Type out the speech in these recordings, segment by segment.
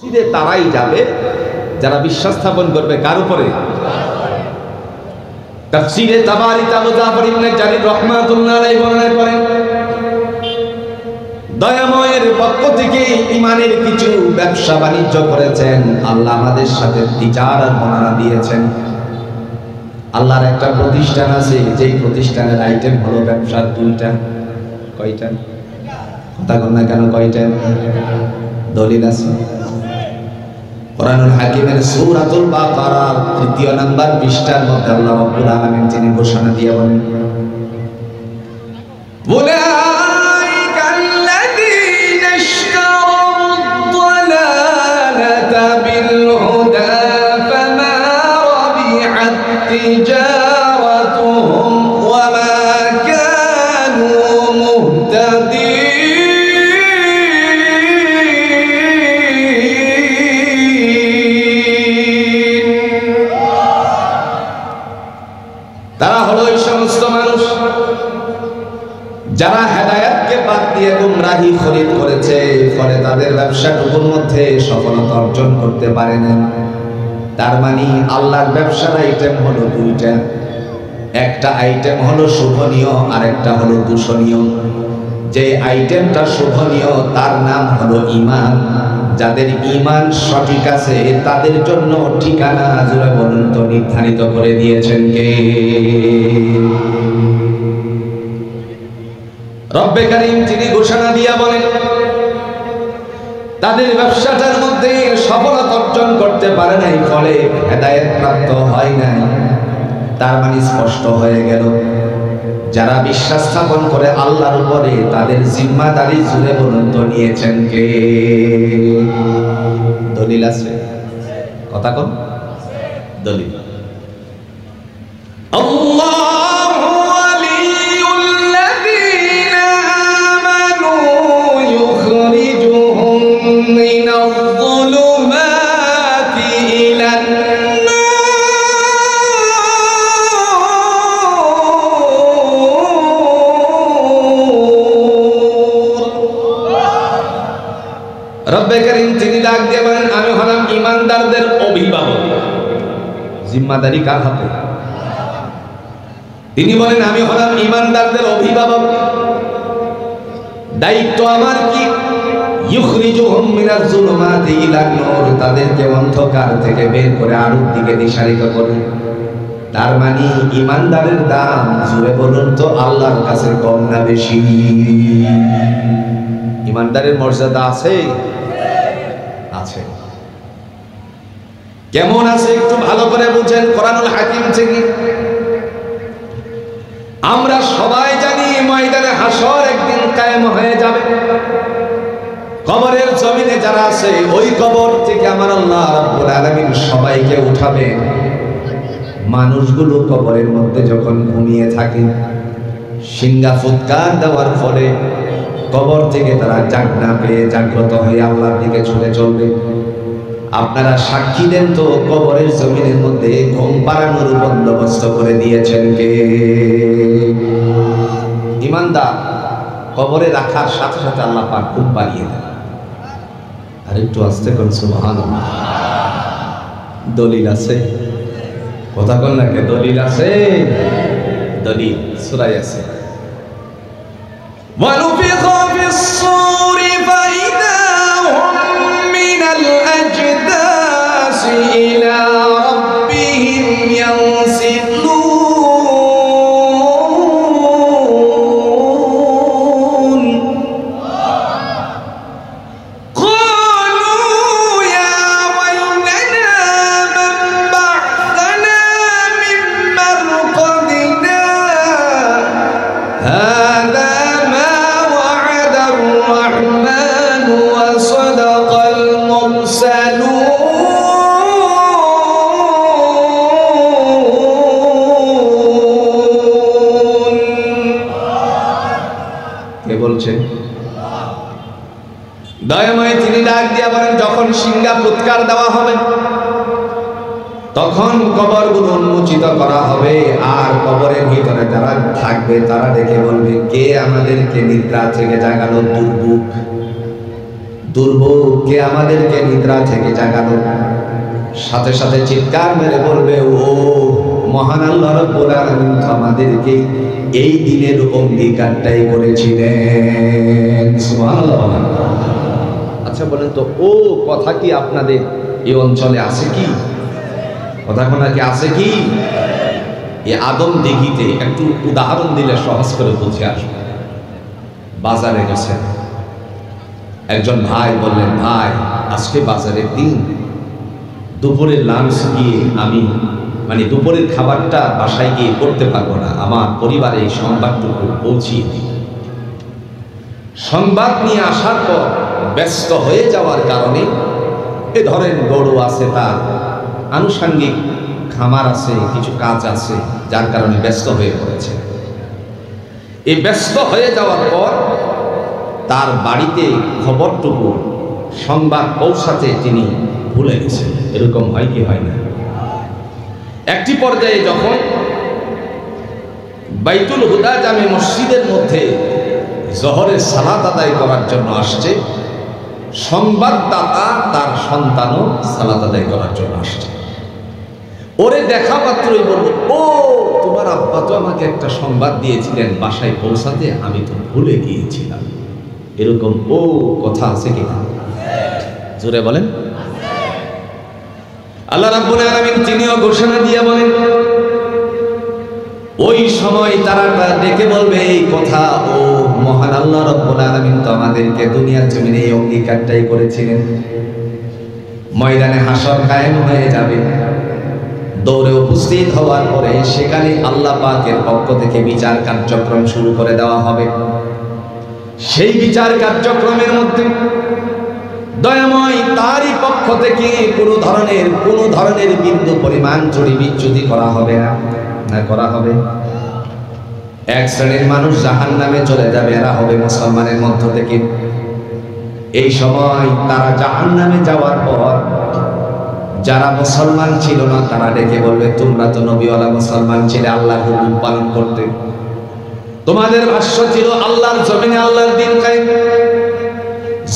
মসজিদে তারাই যাবে যারা বিশ্বাস স্থাপন করবে কার উপরে? তাফসীরে তাবারিতে আবু জাফর ইবনে জারির রাহমাতুল্লাহ আলাইহি বর্ণনা করেন, দয়াময়ের পক্ষ থেকে ঈমানের কিছু ব্যবসা বাণিজ্য করেছেন, আল্লাহ আমাদের সাথে তিজারত বর্ণনা দিয়েছেন। আল্লাহর একটা প্রতিষ্ঠান আছে, যেই প্রতিষ্ঠানের আইটেম হলো ব্যবসার দুইটা। কয়টা? কথা বল না কেন, কয়টা? দলিল আছে কোরআনুল হাকিমের সূরাতুল বাকারা ৩য় নাম্বার পৃষ্ঠার মধ্যে আল্লাহ রাব্বুল আলামিন তিনি ঘোষণা দিয়ে বলেন, উলাইকাল্লাযীনা ইশতারাদ-দালালাতা বিল-হুদা ফামা রাবিহাত তিজারাতুহুম ওয়া মা কানু মুহতাদিন। তারা হলো এই সমস্ত মানুষ যারা হেদায়েতকে বাদ দিয়ে গুমরাহি খরিদ করেছে, ফলে তাদের ব্যবসাটুকুর মধ্যে সফলতা অর্জন করতে পারে না। তার মানে আল্লাহর ব্যবসার আইটেম হলো দুইটা, একটা আইটেম হলো শুভনীয় আর একটা হলো দূষণীয়। যে আইটেমটা শুভনীয় তার নাম হলো ঈমান। যাদের ঈমান সঠিক আছে তাদের জন্য ঠিকানা জুড়ে বলুন তো নির্ধারিত করে দিয়েছেন কে? রব্বে কারীম তিনি ঘোষণা দিয়া বলেন, তাদের ব্যবসাটার মধ্যে সফলতা অর্জন করতে পারে নাই, ফলে হেদায়েত প্রাপ্ত হয় নাই। তার মানে স্পষ্ট হয়ে গেল যারা বিশ্বাস স্থাপন করে আল্লাহর উপরে তাদের জিম্মাদারি জুড়ে বলুন তো নিয়েছেন কে? দলিল আছে? কথা কোন দলিল? আল্লাহু ওয়ালিয়ুল্লাযীনা আমানু ইউখরিজুহুম মিনায-যুলুমাতি ইলান রব্বে কারীম তিনি ডাক দিয়ে বলেন, আমি হলাম ঈমানদারদের অভিভাবক। জিম্মাদারি কার হাতে? তিনি বলেন, আমি হলাম ঈমানদারদের অভিভাবক, দায়িত্ব আমার কি? ইউখরিজুহুম মিনাজ-যুলুমাতি ইলান নূর, তাদেরকে অন্ধকার থেকে বের করে আলোর দিকে দিশারিত করে। তার মানে ঈমানদারের দাম জুড়ে বলুন তো আল্লাহর কাছে কম না বেশি? ঈমানদারের মর্যাদা আছে? আছে। কেমন আছে একটু ভালো করে বুঝেন কোরআনুল হাকিম থেকে। আমরা সবাই জানি ময়দানে হাসর একদিন কায়েম হয়ে যাবে। কবরের জমিনে যারা আছে ওই কবর থেকে আমার আল্লাহ রাব্বুল আলামিন সবাইকে উঠাবে। মানুষগুলো কবরের মধ্যে যখন ঘুমিয়ে থাকে, সিংহা ফুৎকার দেওয়ার ফলে কবর থেকে তারা জাগনা পেয়ে জাগ্রত হয়ে আল্লাহর দিকে ছুটে চলবে। আপনারা সাক্ষী দেন তো কবরের জমিনের মধ্যে ঘুম পাড়ানোর বন্দোবস্ত করে দিয়েছেন কে? ঈমানদার কবরে রাখার সাথে সাথে আল্লাহ পাক ঘুম পাড়িয়ে দেন। আর একটু আস্তে কোন সুবহানাল্লাহ। দলিল আছে? কথা কোন না কে? দলিল আছে? দলিল সূরা ইয়াসিন, وَنُفِخَ فِي الصُّورِ فَإِذَا هُمْ مِنَ الْأَجْدَاثِ إِلَى رَبِّهِمْ يَنسِلُونَ قَالُوا يَا وَيْلَنَا مَنْ بَعَثَنَا مِنْ مَرْقَدِنَا هَذَا الرحمن وصدق المرسلون। কে বলছে? দয়াময় তিনি ডাক দিয়া বলেন, যখন সিংহা ফুৎকার দেওয়া হবে তখন কবরগুলো উন্মোচিত করা হবে, আর কবরের ভিতরে যারা থাকবে তারা ডেকে বলবে, কে আমাদেরকে নিদ্রা থেকে জাগালো? দুর্ভোগ দুর্ভোগকে আমাদেরকে নিদ্রা থেকে জাগালো, সাথে সাথে চিৎকার মেরে বলবে, ও মহান আল্লাহ রাব্বুল আলামিন আমাদেরকে এই দিনের অঙ্গীকারটাই করেছিলেন। সুবহানাল্লাহ। আচ্ছা বলেন তো, ও কথা কি আপনাদের এই অঞ্চলে আছে কি? কথা কোনা কি আছে কি? এই আদম দিঘিতে একটু উদাহরণ দিলে সহজ করে বুঝে আসবে। বাজারে গেছেন, একজন ভাই বললেন, ভাই আজকে বাজারের দিন, দুপুরের লাঞ্চ গিয়ে আমি দুপুরের খাবারটা বাসায় গিয়ে করতে পারবো না, আমার পরিবারে এই সংবাদটুকু পৌঁছিয়ে দিই। সংবাদ নিয়ে আসার পর ব্যস্ত হয়ে যাওয়ার কারণে এ ধরেন গরু আছে, তার আনুষঙ্গিক খামার আছে, কিছু কাজ আছে, যার কারণে ব্যস্ত হয়ে পড়েছে। এই ব্যস্ত হয়ে যাওয়ার পর তার বাড়িতে খবরটুকু সংবাদ পৌঁছাতে তিনি ভুলে গেছেন। এরকম হয় কি হয় না? একটি পর্যায়ে যখন বাইতুল হুদা জামে মসজিদের মধ্যে জোহরের সালাত আদায় করার জন্য আসছে, সংবাদদাতা তার সন্তানও সালাত আদায় করার জন্য আসছে। ওরে দেখা মাত্রই বলল, ও তোমার আব্বা তো আমাকে একটা সংবাদ দিয়েছিলেন বাসায় পৌঁছাতে, আমি তো ভুলে গিয়েছিলাম। এরকম ও কথা আছে কিনা? জোরে বলেন। আল্লাহ রাব্বুল আলামিন তিনিও ঘোষণা দিয়ে বলেন, ওই সময় তারা ডেকে বলবে এই কথা, ও মহান আল্লাহ রাব্বুল আলামিন তো আমাদেরকে দুনিয়ার জমিনে এই অঙ্গীকারটাই করেছিলেন। ময়দানে হাসর কায়েম হয়ে যাবে, দৌড়ে উপস্থিত হওয়ার পরে সেখানে আল্লাহ পাকের পক্ষ থেকে বিচার কার্যক্রম শুরু করে দেওয়া হবে। সেই বিচার কার্যক্রমের মধ্যে দয়াময় তারই পক্ষ থেকে কোনো ধরনের বিন্দু পরিমাণ চুরি বিচ্যুতি করা হবে না, করা হবে। এক শ্রেণীর মানুষ জাহান্নামে চলে যাবে, এরা হবে মুসলমানের মধ্য থেকে। এই সময় তারা জাহান্নামে যাওয়ার পর যারা মুসলমান ছিল না তারা ডেকে বলবে, তোমরা তো নবীওয়ালা মুসলমান ছিলে, আল্লাহর হুকুম পালন করতে, তোমাদের ভাষ্য ছিল আল্লাহর জমিনে আল্লাহর দ্বীন কায়েম,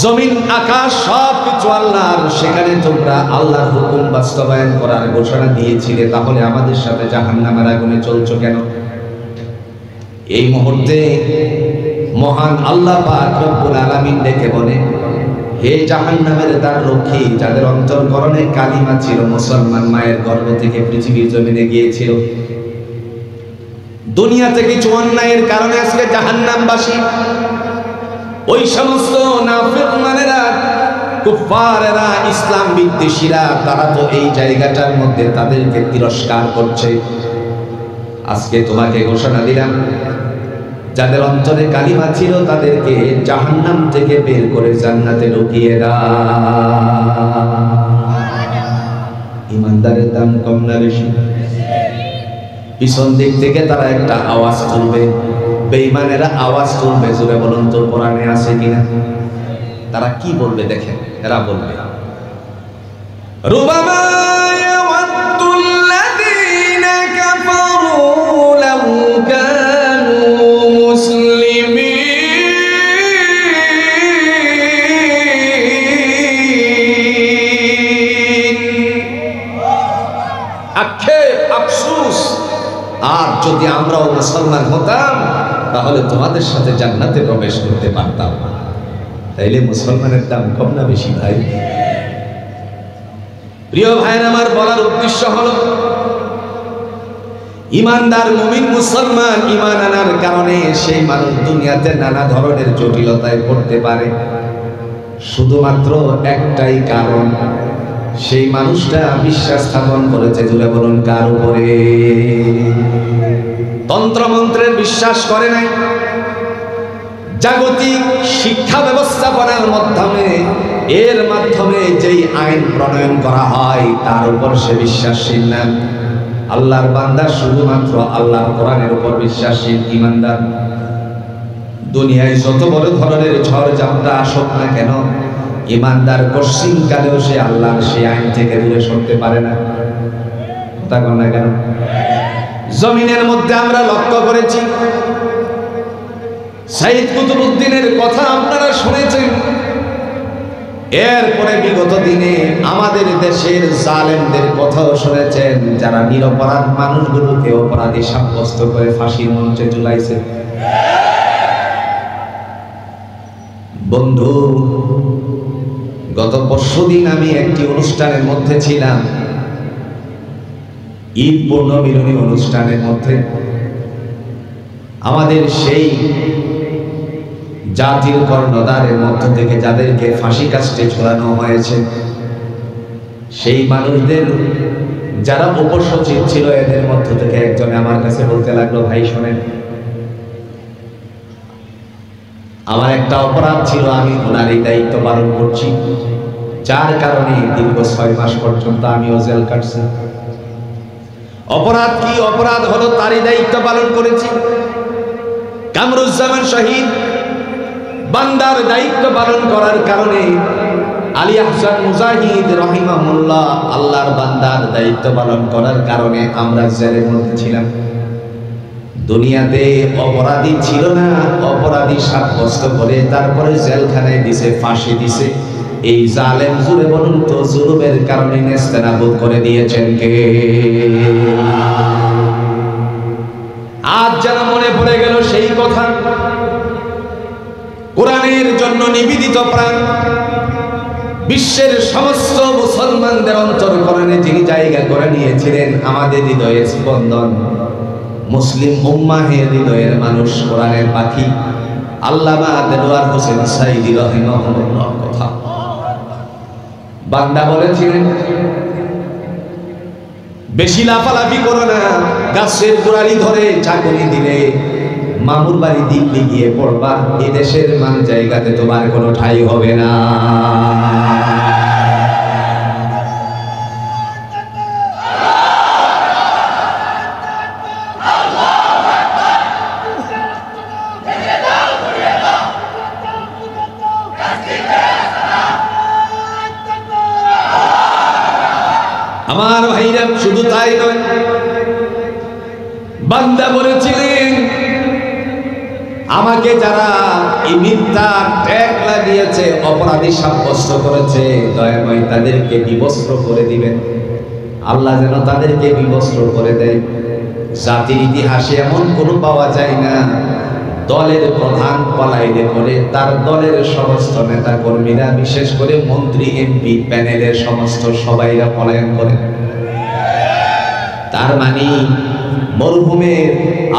জমিন আকাশ সব কিছু আল্লাহর, সেখানে তোমরা আল্লাহর হুকুম বাস্তবায়ন করার ঘোষণা দিয়েছিলে, তাহলে আমাদের সাথে জাহান্নামের আগুনে চলছো কেন? এই মুহূর্তে মহান আল্লাহ পাক রব্বুল আলামিন ডেকে বলে, হে জাহান্নামের দ্বার রক্ষী, যাদের অন্তরকরণে কালিমা ছিল, মুসলমান মায়ের গর্ভ থেকে পৃথিবীর জমিনে গিয়েছিল, দুনিয়াতে কিছু অন্যায়ের কারণে আজকে জাহান্নামবাসী, ওই সমস্ত নাফিকমানেরা, কুফফারেরা, ইসলাম বিদ্বেষীরা, তারা তো এই জায়গাটার মধ্যে তাদেরকে তিরস্কার করছে। আজকে তোমাকে ঘোষণা দিলাম, যাদের অন্তরে কালিমা ছিল তাদেরকে জাহান্নাম থেকে বের করে জান্নাতে ঢুকিয়ে দাও। ইমানদারের দাম কম না বেশি? পিছন দিক থেকে তারা একটা আওয়াজ তুলবে, বেঈমানেরা আওয়াজ তুলবে, জোরে বলুন তো কোরআনে আছে কিনা? তারা কি বলবে দেখেন, এরা বলবে, রুবামা ইয়াওয়াদ্দুল্লাযীনা কাফারু লাউ কানু মুসলিমিন। আক্ষেপ, আফসোস, আর যদি আমরাও মুসলমান হতাম তাহলে তোমাদের সাথে জান্নাতে প্রবেশ করতে পারতাম। তাইলে মুসলমানের দাম কম না বেশি ভাই? প্রিয় ভাইয়ের আমার, বলার উদ্দেশ্য হলো ইমানদার মুমিন মুসলমান ইমান আনার কারণে সেই মানুষ দুনিয়াতে নানা ধরনের জটিলতায় পড়তে পারে, শুধুমাত্র একটাই কারণ, সেই মানুষটা বিশ্বাস স্থাপন করেছে, জুড়ে বলুন কার উপরে? তন্ত্রমন্ত্রের বিশ্বাস করে নাই, জাগতিক শিক্ষা ব্যবস্থাপনার মাধ্যমে, এর মাধ্যমে যেই আইন প্রণয়ন করা হয় তার উপর সে বিশ্বাসশীল না। আল্লাহর বান্দা শুধুমাত্র আল্লাহর কোরআনের উপর বিশ্বাসশীল ঈমানদার। দুনিয়ায় যত বড় ধরনের ঝড় ঝাপটা আসুক না কেন, ঈমানদার কঠিন কালেও সে আল্লাহর সেই আইন থেকে দূরে সরতে পারে না। কথা বল না কেন? জমিনের মধ্যে আমরা লক্ষ্য করেছি, সাইয়েদ কুতুবউদ্দিনের কথা আপনারা শুনেছেন, এরপরে বিগত দিনে আমাদের দেশের জালেমদের কথাও শুনেছেন, যারা নিরপরাধ মানুষগুলোকে অপরাধী সাব্যস্ত করে ফাঁসির মঞ্চে ঝুলাইছে। বন্ধু, গত পরশুদিন আমি একটি অনুষ্ঠানের মধ্যে ছিলাম, ঈদ পূর্ণমিলনী অনুষ্ঠানের মধ্যে। আমাদের সেই জাতির কর্ণধারের মধ্য থেকে যাদেরকে ফাঁসি কাস্টে ঝোলানো হয়েছে, সেই মানুষদের যারা উপসচিব ছিল, এদের মধ্য থেকে একজনে আমার কাছে বলতে লাগলো, ভাই শোনেন, আমার একটা অপরাধ ছিল, আমি ওনার এই দায়িত্ব পালন করছি, যার কারণে দীর্ঘ 6 মাস পর্যন্ত আমিও জেল কাটছি। অপরাধ কি? অপরাধ হলো তারই দায়িত্ব পালন করেছি। কামরুজ্জামান শহীদ বান্দার দায়িত্ব পালন করার কারণে, আলী আহসান মুজাহিদ রহিমাহুল্লাহ আল্লাহর বান্দার দায়িত্ব পালন করার কারণে আমরা জেলের মধ্যে ছিলাম। দুনিয়াতে অপরাধী ছিল না, অপরাধী সাব্যস্ত করে তারপরে জেলখানায় দিছে, ফাঁসি দিছে। এই জালেম, জুড়ে বলুন তো, জুলুমের কারণে নেস্তেনাবুদ করে দিয়েছেন কে? আজ যেন মনে পড়ে গেল সেই কথা। কোরআনের জন্য নিবেদিত প্রাণ, বিশ্বের সমস্ত মুসলমানদের অন্তরকরণে যিনি জায়গা করে নিয়েছিলেন, আমাদের হৃদয়ের স্পন্দন, মুসলিম উম্মাহের হৃদয়ের মানুষ, কোরআনের পাখি আল্লামা দেলোয়ার হোসেন সাঈদী রাহিমাহুল্লাহ কথা বান্দা বলেছিলেন, বেশি লাফালাফি করো না, গাছের গোড়ালি ধরে চাকরি দিলে মামুর বাড়ি দিল্লি গিয়ে পড়বা, এই দেশের মান জায়গাতে তোমার কোনো ঠাঁই হবে না। আমার ভাইরা, শুধু তাই নয়, বান্দা বলেছিলেন, আমাকে যারা এই মিথ্যা ট্যাগ লাগিয়েছে, অপরাধী সাব্যস্ত করেছে, দয়াময় তাদেরকে বিবস্ত্র করে দিবেন। আল্লাহ যেন তাদেরকে বিবস্ত্র করে দেয়। জাতির ইতিহাসে এমন কোনো পাওয়া যায় না, দলের প্রধান পলাইলে করে তার দলের সমস্ত নেতা কর্মীরা, বিশেষ করে মন্ত্রী এমপি প্যানেলের সমস্ত সবাইরা পলায়ন করে। তার মানে মরহুমের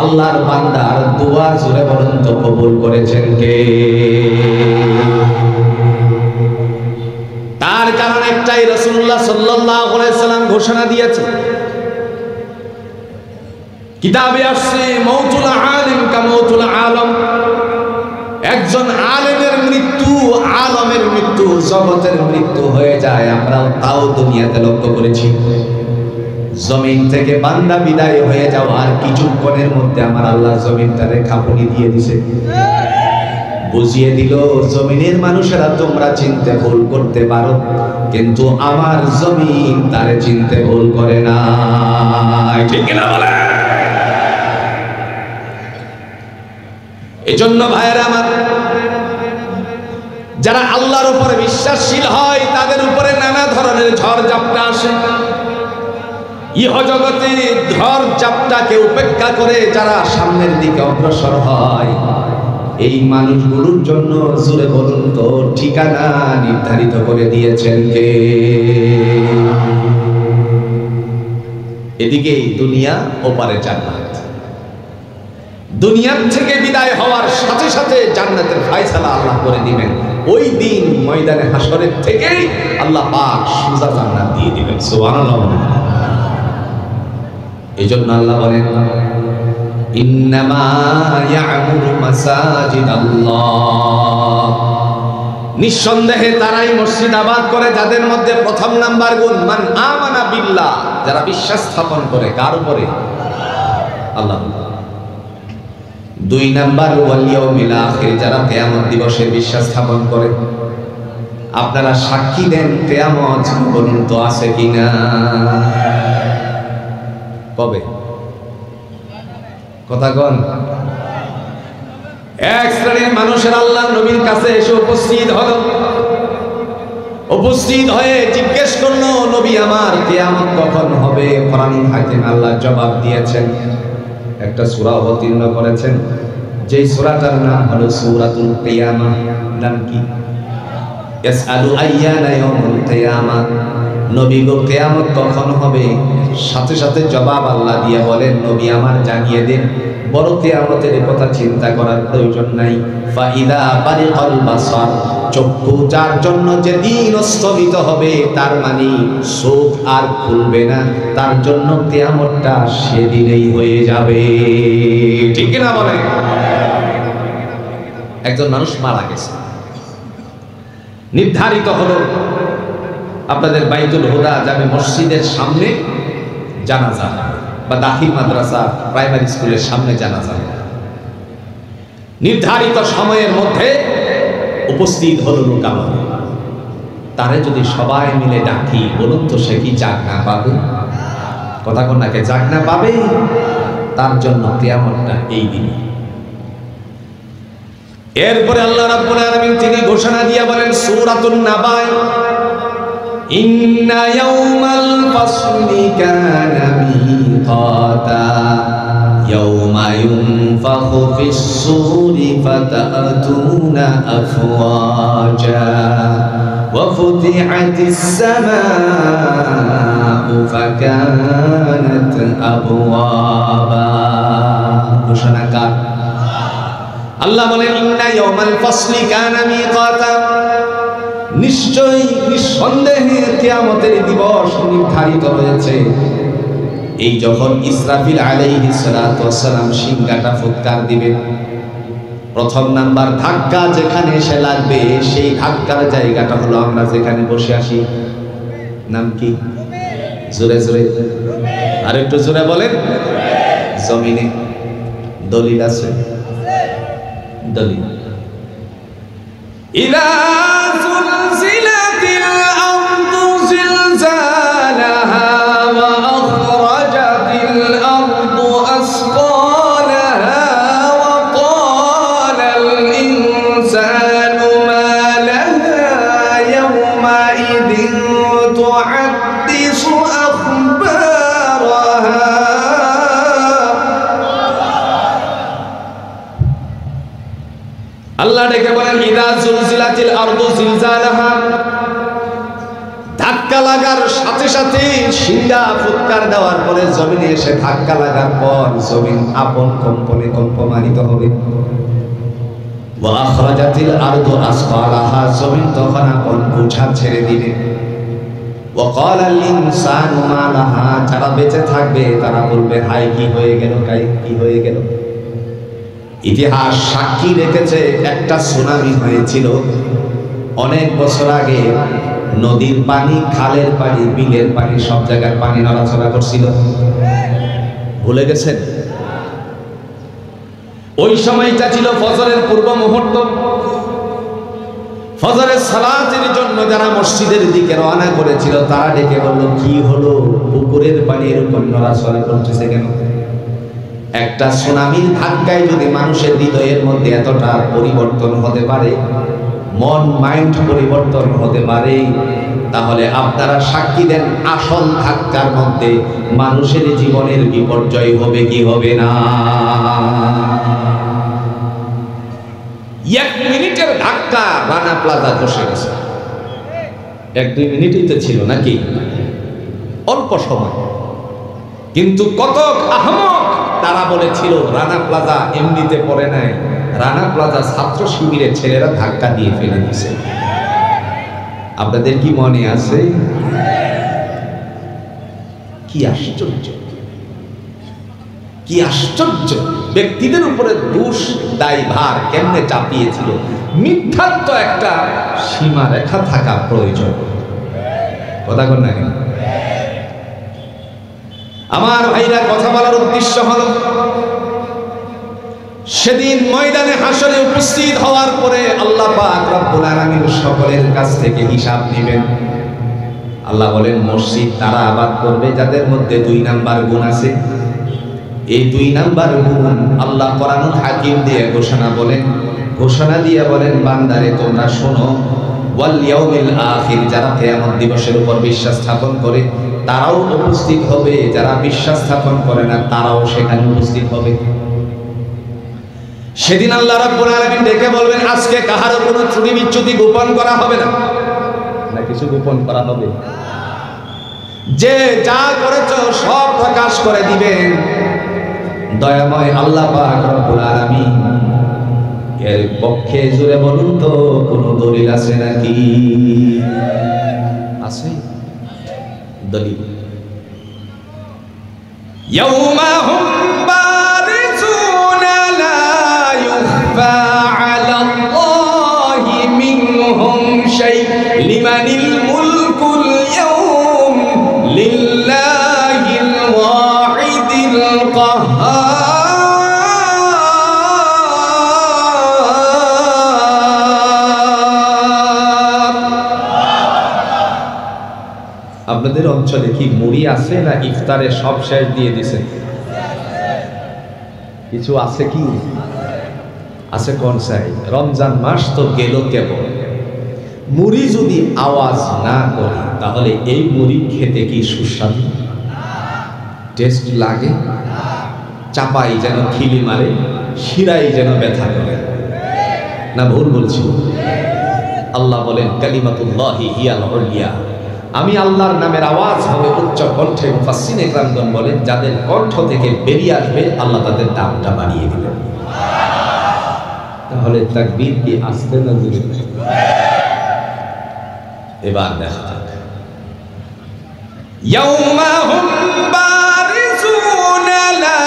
আল্লাহর বান্দার দোয়া জোরে বলুন তো কবুল করেছেন কে? তার কারণ একটাই, রাসূলুল্লাহ সাল্লাল্লাহু আলাইহি সাল্লাম ঘোষণা দিয়েছে, কিতাবে আসছে, মৌতুল আলিম কা মৌতুল আলম। একজন আলেমের মৃত্যু, আলমের মৃত্যু, জগতের মৃত্যু হয়ে যায়, আমরা তাও দুনিয়াতে লক্ষ্য করেছি। জমিন থেকে বান্দা বিদায় হয়ে যাওয়ার কিছুক্ষণের মধ্যে আমার আল্লাহ জমিনটারে খাপনি দিয়ে দিছে, বুঝিয়ে দিল, জমিনের মানুষেরা তোমরা চিনতে ভুল করতে পারো, কিন্তু আমার জমিন তারে চিনতে ভুল করে না। ঠিক না বলে? এজন্য ভাইয়েরা আমার, যারা আল্লাহর উপরে বিশ্বাসশীল হয়, তাদের উপরে নানা ধরনের ঝড় ঝাপটা আসে। ইহ জগতে ঝড় ঝাপটাকে উপেক্ষা করে যারা সামনের দিকে অগ্রসর হয়, এই মানুষগুলোর জন্য জুড়ে বলুন তো ঠিকানা নির্ধারিত করে দিয়েছেন কে? এদিকে দুনিয়া, ওপারে জান্নাত। দুনিয়ার থেকে বিদায় হওয়ার সাথে সাথে জান্নাতের ফয়সালা আল্লাহ করে দিবেন। ওই দিন ময়দানে হাসরের থেকেই আল্লাহ পাক সুজা জান্নাত দিয়ে দিবেন। সুবহানাল্লাহ। এজন্য আল্লাহ বলেন, ইন্নামা ইয়া'মুরু মাসাজিদাল্লাহ, নিঃসন্দেহে তারাই মসজিদ আবাদ করে যাদের মধ্যে প্রথম নাম্বার গুণ মান আমানা বিল্লাহ, যারা বিশ্বাস স্থাপন করে কার উপরে? আল্লাহ। 2 নাম্বার ওয়াল ইয়াউমিল আখির, যারা কিয়ামত দিবসে বিশ্বাস স্থাপন করে। আপনারা সাক্ষী দেন কিয়ামত বলুন তো আছে কিনা? কবে? কথা কোন? এক শ্রেণীর মানুষের আল্লাহ নবীর কাছে এসে উপস্থিত হলো, উপস্থিত হয়ে জিজ্ঞেস করলো, নবী আমার কিয়ামত কখন হবে? কোরআন হাকিম আল্লাহ জবাব দিয়েছেন, একটা সূরা অবতীর্ণ করেছেন, যেই সূরাটার নাম হলো সূরাতুল কিয়ামা। নাম কি? ইয়াসআলু আইয়ানা ইয়াউমুল কিয়ামা। নবী গো কিয়ামত কখন হবে? সাথে সাথে জবাব আল্লাহ দিয়ে বলেন, নবী আমার জানিয়ে দেন, বড় কিয়ামতের কথা চিন্তা করার প্রয়োজন নাই। ফাইদা বারিকাল বাসার, চক্ষু যার জন্য যেদিন স্থগিত হবে, তার মানে চোখ আর খুলবে না, তার জন্য কিয়ামতটা সেদিনেই হয়ে যাবে। ঠিক না বলেন? একজন মানুষ মারা গেছে, নির্ধারিত হলো আপনাদের বাইতুল হুদা জামে মসজিদের সামনে জানাজা, বা দাখিল মাদ্রাসা প্রাইমারি স্কুলের সামনে জানাজা। নির্ধারিত সময়ের মধ্যে উপস্থিত হলো লোকালয়। তারে যদি সবাই মিলে ডাকি, বলুন তো সে কি জাগনা পাবে? কথা কন্যাকে জাগনা পাবে? তার জন্য কিয়ামতটা এই দিনে। এরপরে আল্লাহ রাব্বুল আলামিন তিনি ঘোষণা দিয়ে বলেন সূরাতুন নাবা, ইন্না ইয়াউমাল ফাসলি কানা মিকাতা ইয়াউমা ইউনফাখু ফিস সূরি ফাতাতুনা আফওয়াজা ওয়া ফুতিহাতিস সামাউ ফাকানাত আবওয়াবা। ঘোষণাকার আল্লাহ বলেন, ইন্না ইয়াউমাল ফাসলি কানা মিকাতা, নিশ্চয়ই নিঃসন্দেহে কিয়ামতের দিবস নির্ধারিত হয়েছে। এই যখন ইসরাফিল আলাইহিস সালাতু ওয়াস সালাম সিংহাটা ফুৎকার দিবেন, প্রথম নাম্বার ধাক্কা যেখানে এসে লাগবে, সেই ধাক্কার জায়গাটা হলো আমরা যেখানে বসে আছি। নাম কি? জোরে জোরে, আর একটু জোরে বলেন। জমিনে। দলিল আছে? দলিল, ইদা যুলজিলাতিল আরদু জিলজালাহা ওয়া আখরাজাতিল আরদু আসকালাহা ওয়া ক্বালাল ইনসানু মা লাহা ইয়াওমা ইযিন তুহাদ্দিসু আখবারাহা। আল্লাহ ডেকে বলেন, ইদা যুলজিলাতিল আরদু জিলজালাহা, ধাক্কা লাগার সাথে সাথে সিংহা ফুৎকার দেওয়ার পরে জমিনে এসে ধাক্কা লাগার পর জমিন আপন কম্পনে কম্পমানিত হবে। ওয়া আখরাজাতিল আরদু আসকালাহা, জমিন তখন আপন বোঝা ছেড়ে দিবে। ওয়া ক্বালাল ইনসানু মা লাহা, যারা বেঁচে থাকবে তারা বলবে, হাই কি হয়ে গেল, কি হয়ে গেল। ইতিহাস সাক্ষী রেখেছে একটা সুনামি হয়েছিল অনেক বছর আগে। নদীর পানি, খালের পানি, বিলের পানি, সব জায়গার পানি নড়াচড়া করছিল। ভুলে গেছেন? ওই সময়টা ছিল ফজরের পূর্ব মুহূর্ত। ফজরের সালাতের জন্য যারা মসজিদের দিকে রওনা করেছিল, তারা ডেকে বলল, কি হলো, পুকুরের পানি এরকম নড়াচড়া করতেছে কেন? একটা সুনামির ধাক্কায় যদি মানুষের হৃদয়ের মধ্যে এতটা পরিবর্তন হতে পারে, মন মাইন্ড পরিবর্তন হতে পারে, তাহলে আপনারা সাক্ষী দেন আসল ধাক্কার মধ্যে মানুষের জীবনের বিপর্যয় হবে কি হবে না? এক মিনিটের ধাক্কা রানা প্লাজা বসে গেছে। 1-2 মিনিটই তো ছিল নাকি? অল্প সময়। কিন্তু কত আহমক তারা বলেছিল রানা প্লাজা এমনিতে পড়ে নাই, রানা প্লাজা ছাত্র শিবিরের ছেলেরা ধাক্কা দিয়ে ফেলে দিয়েছে। আপনাদের কি মনে আছে? কি আশ্চর্য, কি আশ্চর্য! ব্যক্তিদের উপরে দোষ দায়ভার কেমনে চাপিয়েছিল। মিথ্যার তো একটা সীমা রেখা থাকা প্রয়োজন। কথা বল না কেন? আমার ভাইরা, কথা বলার উদ্দেশ্য হল, সেদিন ময়দানে হাসরে উপস্থিত হওয়ার পরে আল্লাহ পাক রব্বুল আলামিন সকলের কাছ থেকে হিসাব নেবেন। আল্লাহ বলেন, মসজিদ তারা আবাদ করবে যাদের মধ্যে 2 নাম্বার গুণ আছে। এই 2 নাম্বার গুণ আল্লাহ কোরআনুল হাকিম দিয়ে ঘোষণা দিয়ে বলেন, বান্দারে তোমরা শোনো, ওয়াল ইয়াউমিল আখির, যারা কিয়ামত দিবসের উপর বিশ্বাস স্থাপন করে তারাও উপস্থিত হবে, যারা বিশ্বাস স্থাপন করে না তারাও সেখানে উপস্থিত হবে। সেদিন আল্লাহ রাব্বুল আলামিন ডেকে বলবেন, আজকে কাহারও কোনো ত্রুটি বিচ্যুতি গোপন করা হবে না, না কিছু গোপন করা হবে, যে যা করেছো সব প্রকাশ করে দিবেন দয়াময় আল্লাহ পাক রব্বুল আলামিন। এর পক্ষে জুড়ে বলুন তো কোনো দলিল আছে নাকি? আছে দলিল? ইয়াউমা হুম বারিজুনা লা ইউখফা আলাল্লাহি মিনহুম শাই লিমানিল মুলকুল ইয়াউম লিল্লাহিল ওয়াহিদিল কাহ্হার। আপনাদের অঞ্চলে কি মুড়ি আছে না ইফতারে সব শেষ দিয়ে দিছেন? কিছু আছে কি আছে? কোন চাই? রমজান মাস তো গেল কেবল, মুড়ি যদি আওয়াজ না করে তাহলে এই মুড়ি খেতে কি সুস্বাদু টেস্ট লাগে? চাপাই যেন খিলি মারে, শিরাই যেন ব্যথা করে, না ভুল বলছি? আল্লাহ বলেন কালিমাতুল্লাহি হিয়াল উলিয়া, আমি আল্লাহর নামের আওয়াজ হবে উচ্চ কণ্ঠে। মুফাসসির ইকরামগণ বলেন যাদের কণ্ঠ থেকে বেরিয়ে আসবে আল্লাহ তাদের দামটা বাড়িয়ে দিবেন। তাহলে তাকবীর কি আস্তে না জোরে? এবার দেখা যাক। ইয়াউমা হুম বারিজুনা লা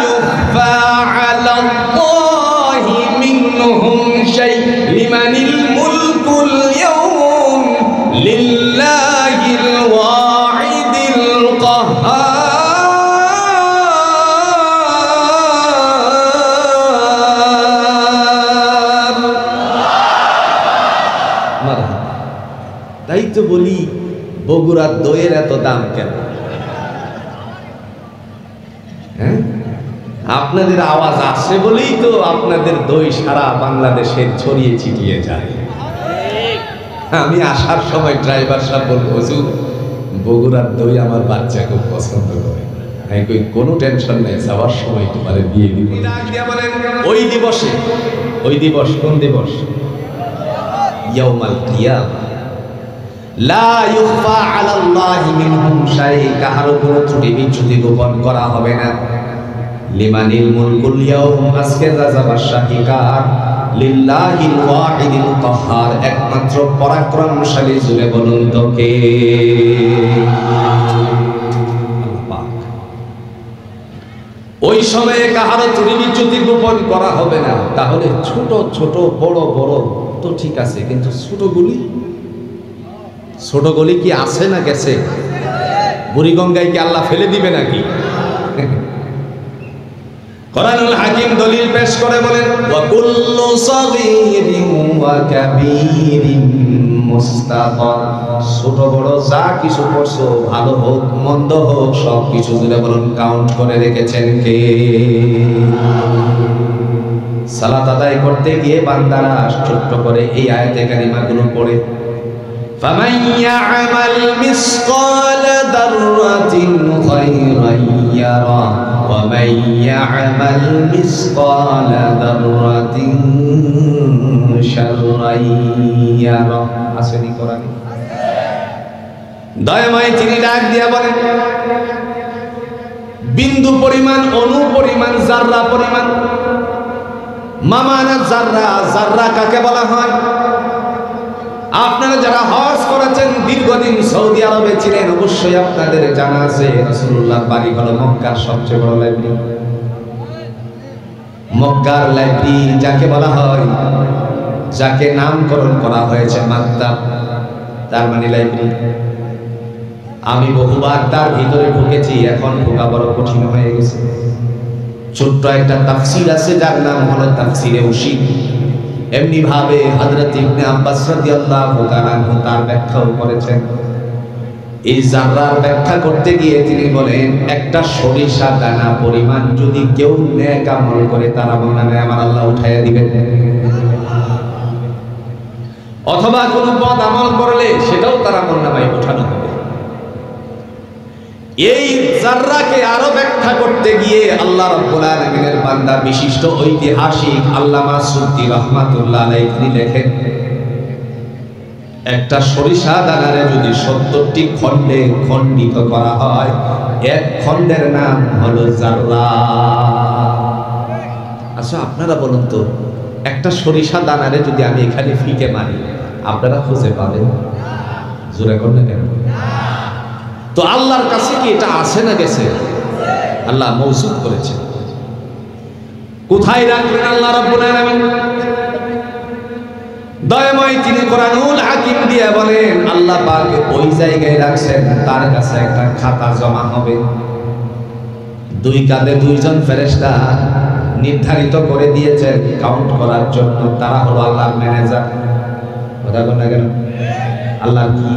ইউখফা আলাল্লাহি মিনহুম শাই লিমানিল মুলকুল ইয়াউম লিল্লাহিল ওয়াহিদিল কাহ্হার। তাই তো বলি বগুড়ার দইয়ের এত দাম কেন? হ্যাঁ, আপনাদের আওয়াজ আসে বলেই তো আপনাদের দই সারা বাংলাদেশে ছড়িয়ে ছিটিয়ে যায়। আমি আসার সময় ড্রাইভার সাহেব বলবো, হুজুর বগুড়ার দই আমার বাচ্চা খুব পছন্দ করে। আমি কই কোনো টেনশন নেই, যাওয়ার সময় তোমার দিয়ে দিব। ওই দিবসে, ওই দিবস কোন দিবস? ইয়াউমাল কিয়ামা। লা ইউখফা আলাল্লাহি মিনহুম শাই, কাহারও কোনো ত্রুটি বিচ্যুতি গোপন করা হবে না। লিমানিল মুলকুল ইয়াউম, আজকে রাজা বাদশাহী কার? লিল্লাহিল ওয়াহিদিল কাহ্হার, একমাত্র পরাক্রমশালী। জুড়ে বলুন তো কে? আল্লাহ। ওই সময়ে কাহারও ত্রুটি বিচ্যুতি গোপন করা হবে না। তাহলে ছোট ছোট বড় বড় তো ঠিক আছে, কিন্তু ছোটগুলি, ছোটগুলি কি আছে না গেছে? বুড়িগঙ্গায় কি আল্লাহ ফেলে দিবে নাকি? কোরআনুল হাকিম দলিল পেশ করে বলেন, ওয়া কুল্লু সাগীরিন ওয়া কাবীরিন মুস্তাতার, ছোট বড় যা কিছু করছো, ভালো হোক মন্দ হোক, সব কিছু জুড়ে বলুন কাউন্ট করে রেখেছেন কে? সালাত আদায় করতে গিয়ে বান্দারা ছোট্ট করে এই আয়াতে কারিমাগুলো পড়ে, فمن يعمل مثقال ذرة خيرا يره ومن يعمل مثقال ذرة شرا يره। আসেনি কোরআনে? দয়াময় তিনি ডাক দিয়া বলেন, বিন্দু পরিমাণ, অণু পরিমাণ, জাররা পরিমাণ, মামানা জাররা। জাররা কাকে বলা হয়? আপনারা যারা হজ করেছেন, দীর্ঘদিন সৌদি আরবে ছিলেন, অবশ্যই আপনাদের জানা আছে রাসূলুল্লাহর বাড়ি হলো মক্কার সবচেয়ে বড় লাইব্রেরি। মক্কার লাইব্রেরি যাকে বলা হয়, যাকে নামকরণ করা হয়েছে মাকতাব, তার মানে লাইব্রেরি। আমি বহুবার তার ভিতরে ঢুকেছি, এখন ঢোকা বড় কঠিন হয়ে গেছে। ছোট্ট একটা তাফসীর আছে যার নাম হলো তাফসীরে উশিদ। এমনি ভাবে হযরত ইবনে আব্বাস রাদিয়াল্লাহু তাআলা তার ব্যাখ্যাও করেছেন। এই জাররার ব্যাখ্যা করতে গিয়ে তিনি বলেন, একটা সরিষা দানা পরিমাণ যদি কেউ নেক আমল করে তার আমলনামায় আমার আল্লাহ উঠাইয়া দিবেন। অথবা কোনো পদ আমল করলে সেটাও তার আমলনামায় ওঠানো হবে। এই যাররাকে আরো ব্যাখ্যা করতে গিয়ে আল্লাহ রাব্বুল আলামিনের বান্দা বিশিষ্ট ঐতিহাসিক আল্লামা সুদ্দী রাহমাতুল্লাহ আলাইহি লেখেন, একটা সরিষা দানারে যদি 70টি খণ্ডে খণ্ডিত করা হয়, এক খণ্ডের নাম হলো যাররা। আচ্ছা আপনারা বলুন তো, একটা সরিষা দানারে যদি আমি এখানে ফিকে মারি, আপনারা খুঁজে পাবেন? জোরে করলে কেন? তো আল্লাহর কাছে কি এটা আছে না গেছে? আল্লাহ মওজুদ করেছে। কোথায় রাখলেন আল্লাহ রাব্বুল আলামিন? দয়াময় তিনি কোরআনুল হাকিম দিয়ে বলেন, আল্লাহ পাক ওই জায়গায় রাখছেন, তার কাছে একটা খাতা জমা হবে। দুই কাঁধে দুইজন ফেরেশতা নির্ধারিত করে দিয়েছেন কাউন্ট করার জন্য। তারা হলো আল্লাহর ম্যানেজার। কথা বল না কেন? আল্লাহ কি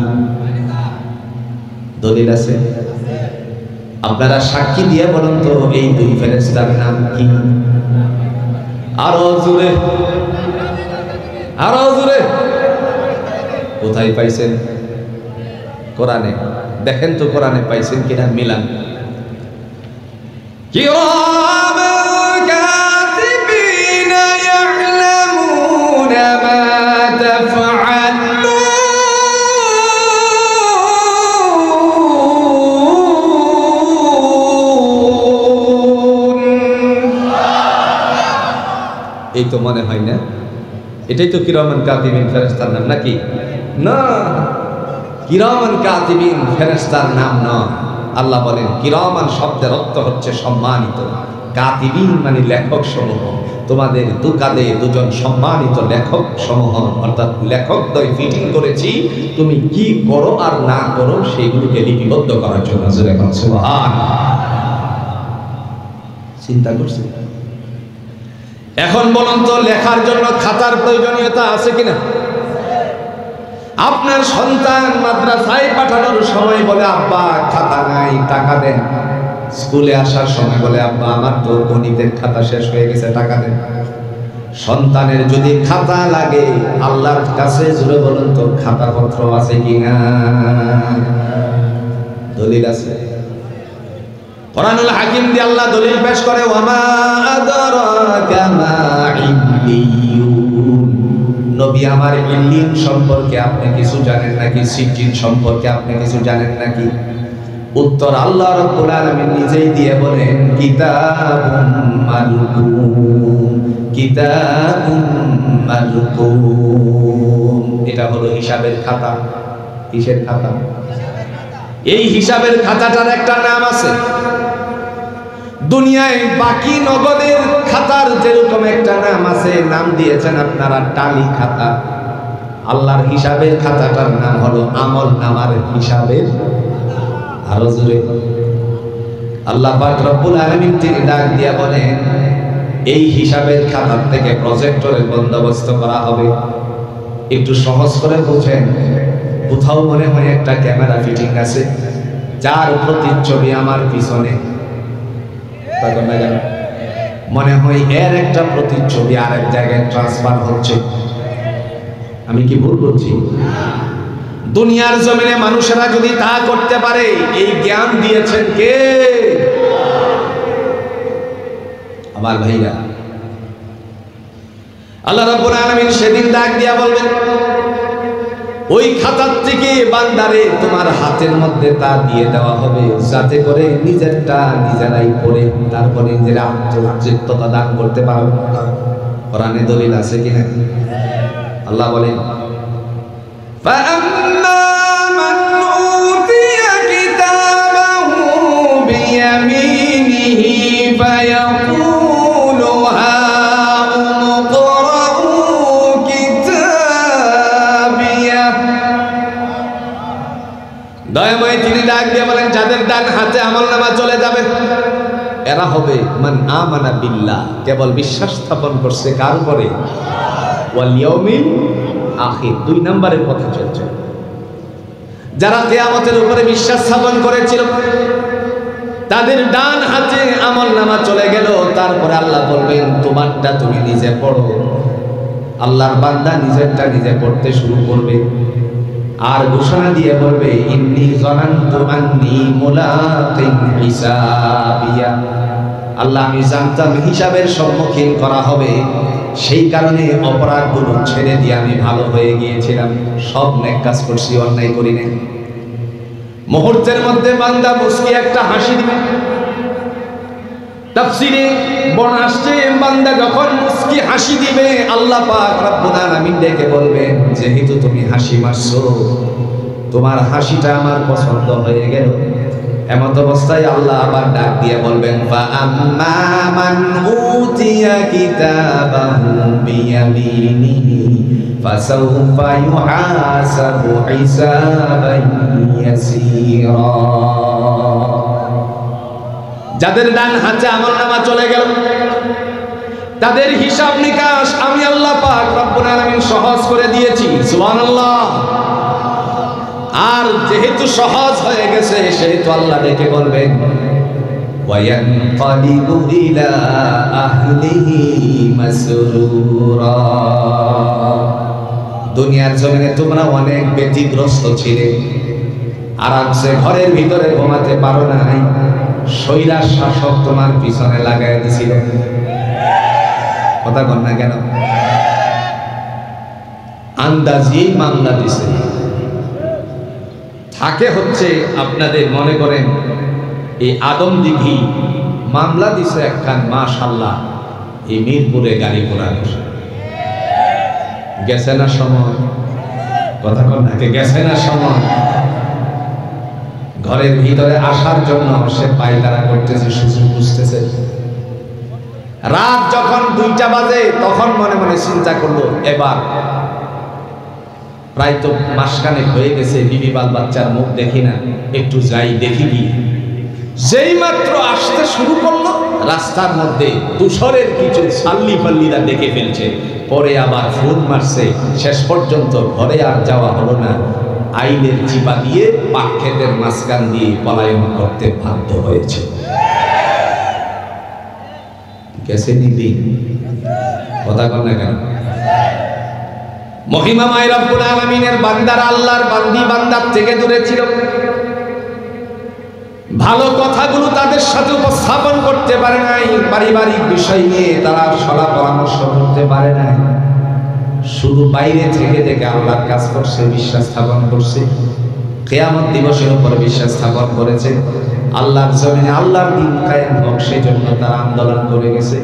দলিল আছে? আপনারা সাক্ষী দিয়ে বলুন তো, এই দুই ফেরেশতার নাম কি? আরো জোরে, আরো জোরে। কোথায় পাইছেন? কোরআনে। দেখেন তো কোরআনে পাইছেন কিনা, মিলান। কিরামান কাতিবিনা ইয়ালামুনা মা তাফআলুন। এই তো মনে হয় না, এটাই তো কিরামান কাতিবিন ফেরেশতার নাম নাকি? না, কিরামান কাতিবিন ফেরেশতার নাম না। আল্লাহ বলেন কিরামান শব্দের অর্থ হচ্ছে সম্মানিত, কাতিবিন মানে লেখক সমূহ। তোমাদের দু কাঁধে দুজন সম্মানিত লেখক সমূহ, অর্থাৎ লেখকদ্বয় ফিটিং করেছি তুমি কি করো আর না করো সেগুলোকে লিপিবদ্ধ করার জন্য। সুবহানাল্লাহ। চিন্তা করছি। এখন বলুন তো, লেখার জন্য খাতার প্রয়োজনীয়তা আছে কিনা? আপনার সন্তান মাদ্রাসায় পাঠানোর সময় বলে, আব্বা খাতা নাই, টাকা দেন। স্কুলে আসার সময় বলে, আব্বা আমার তো গণিতের খাতা শেষ হয়ে গেছে, টাকা দেন। সন্তানের যদি খাতা লাগে, আল্লাহর কাছে জুড়ে বলুন তো খাতাপত্র আছে কিনা? দলিল আছে। কোরআনুল হাকিম দিয়ে আল্লাহ দলিল পেশ করে, ওয়ামা আদরাকা মা ইল্লিয়ুন। নবী আমার ইল্লিয়ুন সম্পর্কে আপনি কিছু জানেন নাকি? সিজ্জিন সম্পর্কে আপনি কিছু জানেন নাকি? উত্তর আল্লাহ রাব্বুল আলামিন নিজেই দিয়ে বলেন, কিতাবুম মারকুম, কিতাবুম মারকুম। এটা হলো হিসাবের খাতা। কিসের খাতা? এই হিসাবের খাতাটার একটা নাম আছে। দুনিয়ায় বাকি নগদের খাতার যেরকম একটা নাম আছে, নাম দিয়েছেন আপনারা টালি খাতা। আল্লাহর হিসাবের খাতাটার নাম হলো আমল নামার হিসাবের। আরো জোরে। আল্লাহ পাক রব্বুল আলামিন তিনি ডাক দিয়া বলেন, এই হিসাবের খাতার থেকে প্রজেক্টরের বন্দোবস্ত করা হবে। একটু সহজ করে বুঝেন। কোথাও মনে হয় একটা ক্যামেরা ফিটিং আছে, যার প্রতিচ্ছবি আমার পিছনে। মনে হয় এর একটা প্রতিচ্ছবি আরেক জায়গায় ট্রান্সফার হচ্ছে। আমি কি ভুল বলছি? দুনিয়ার জমিনে মানুষেরা যদি তা করতে পারে, এই জ্ঞান দিয়েছেন কে? আমার ভাইরা, আল্লাহ রাব্বুল আলামিন সেদিন ডাক দিয়া বলবেন, ওই খাতার থেকে বান্দারে তোমার হাতের মধ্যে তা দিয়ে দেওয়া হবে, যাতে করে নিজেরটা নিজেরাই পড়ে তারপরে নিজেরা আত্মতৃপ্ততা দান করতে পারো। কোরআনে দলিল আছে কিনা? আল্লাহ বলেন, فَأَمَّا مَنْ أُوتِيَ كِتَابَهُ بِيَمِينِهِ فَيَقُولُ هَاؤُمُ اقْرَءُوا كِتَابِيَهْ। দয়াময় তিনি ডাক দিয়ে বলেন, যাদের ডান হাতে আমলনামা চলে যাবে, এরা হবে মান আমানা বিল্লাহ, কেবল বিশ্বাস স্থাপন করছে কার উপরে? ওয়াল ইয়াউমিল আখির। দুই নম্বরের কথা চলছে। যারা কিয়ামতের উপরে বিশ্বাস স্থাপন করেছিল, তাদের ডান হাতে আমলনামা চলে গেল। তারপরে আল্লাহ বলবেন, তোমারটা তুমি নিজে পড়ো। আল্লাহর বান্দা নিজেরটা নিজে করতে শুরু করবে আর ঘোষণা দিয়ে বলবে ইন্নী যানানতু আন্নী মুলাকিন হিসাবিয়া, আল্লাহ আমি জানতাম হিসাবের সম্মুখীন করা হবে, সেই কারণে অপরাধগুলো ছেড়ে দিয়ে আমি ভালো হয়ে গিয়েছিলাম, সব নেক কাজ করছি, অন্যায় করি নাই। মুহূর্তের মধ্যে বান্দা মুস্কি একটা হাসি দিবে। তাফসীরে বর্ণনা আসছে বান্দা যখন মুস্কি হাসি দিবে আল্লাহ পাক রব্বুল আলামিন ডেকে বলবেন যেহেতু তুমি হাসি মারছো তোমার হাসিটা আমার পছন্দ হয়ে গেল। এমত অবস্থায় আল্লাহ আবার ডাক দিয়ে বলবেন ফা আম্মা মান উতিয়া কিতাবাহু বিয়ামিনিহি ফাসাউফা ইউহাসাবু হিসাবান ইয়াসীরা। যাদের ডান হাতে আমলনামা চলে গেল তাদের হিসাব নিকাশ আমি আল্লাহ পাক রব্বুল আলামিন সহজ করে দিয়েছি, সুবহানাল্লাহ। আর যেহেতু সহজ হয়ে গেছে সেহেতু আল্লাহ ডেকে বলবেন ওয়ায়ানকালিবু ইলা আহলিহি মাসরুরা। দুনিয়ার জমিনে তোমরা অনেক ব্যতিগ্রস্ত ছিলে, আরামসে ঘরের ভিতরে ঘুমাতে পারো নাই, শৈলার শাসক তোমার পিছনে লাগাই দিছিল। কথা কন না কেন? আন্দাজি মামলা দিছে। থাকে হচ্ছে আপনাদের মনে করেন এই আদমদিঘি মামলা দিছে একখান, মাশাআল্লাহ এই মিরপুরে গাড়ি ঘোড়া গেছে না সময়, কথা কন না গেছে না সময়, ঘরের ভিতরে আসার জন্য সে পায়তারা করতেছে, সুযোগ বুঝতেছে। রাত যখন 2টা বাজে তখন মনে মনে চিন্তা করলো এবার প্রায় তো মাসখানেক হয়ে গেছে, বিবি বাল বাচ্চার মুখ দেখি না, একটু যাই দেখি কি। যেই মাত্র আসতে শুরু করলো রাস্তার মধ্যে তুষরের কিছু সাল্লি পাল্লিরা দেখে ফেলছে, পরে আবার ফোন মারছে, শেষ পর্যন্ত ঘরে আর যাওয়া হলো না, আইনের চিপা দিয়ে পাক ক্ষেতের মাঝখান দিয়ে পলায়ন করতে বাধ্য হয়েছে। গেছে নিদি কথা কন না কেন? মহিমাময় রব্বুল আলামিনের বান্দারা আল্লাহর বান্দি বান্দার থেকে দূরে ছিল, ভালো কথাগুলো তাদের সাথে উপস্থাপন করতে পারে নাই, পারিবারিক বিষয় নিয়ে তারা সলা পরামর্শ করতে পারে নাই, শুধু বাইরে থেকে দেখে আল্লাহর কাজ করছে, বিশ্বাস স্থাপন করছে, কিয়ামত দিবসের উপর বিশ্বাস স্থাপন করেছে, আল্লাহর জমিনে আল্লাহর দ্বীন কায়েম হোক সেজন্য তারা আন্দোলন করে গেছে।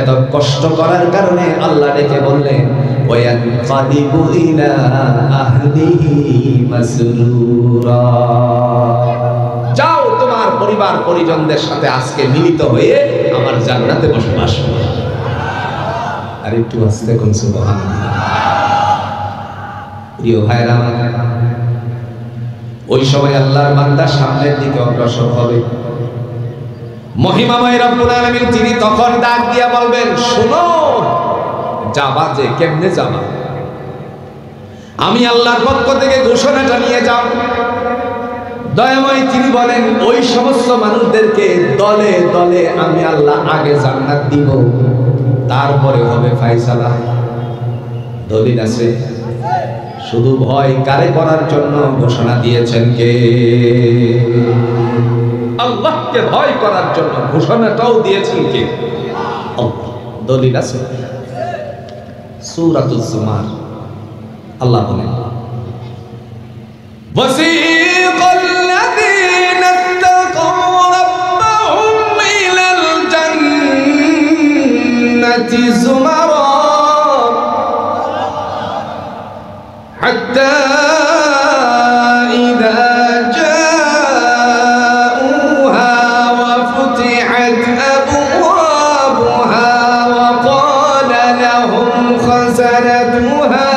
এত কষ্ট করার কারণে আল্লাহ ডেকে বললেন ওয়ায়ানকালিবু ইলা আহলিহি মাসরুরা, যাও তোমার পরিবার পরিজনদের সাথে আজকে মিলিত হয়ে আমার জান্নাতে বসবাস করো। আর একটু আস্তে কোন সুবহানাল্লাহ। প্রিয় ভাইরা আমার, ওই সময় আল্লাহর বান্দা সামনের দিকে অগ্রসর হবে, মহিমাময় রব্বুল আলামিন তিনি তখন ডাক দিয়া বলবেন শোনো, যাবা যে কেমনে যাবা, আমি আল্লাহর পক্ষ থেকে ঘোষণাটা নিয়ে যাও। দয়াময় তিনি বলেন ওই সমস্ত মানুষদেরকে দলে দলে আমি আল্লাহ আগে জান্নাত দিব, তারপরে হবে ফায়সালা। দলিল আছে, শুধু ভয় কারে করার জন্য ঘোষণা দিয়েছেন কে? আল্লাহকে ভয় করার জন্য ঘোষণাটাও দিয়েছেন কে? আল্লাহ। দলিল আছে, সূরাতুজ জুমার আল্লাহ বলেন ওয়াসিকাল্লাযীনা ইত্তাকাউ রাব্বাহুম ইলাল জান্নাতি যুমারা হাত্তা ইযা জাউহা ওয়া ফুতিহাত আবওয়াবুহা ওয়া ক্বালা লাহুম খাযানাতুহা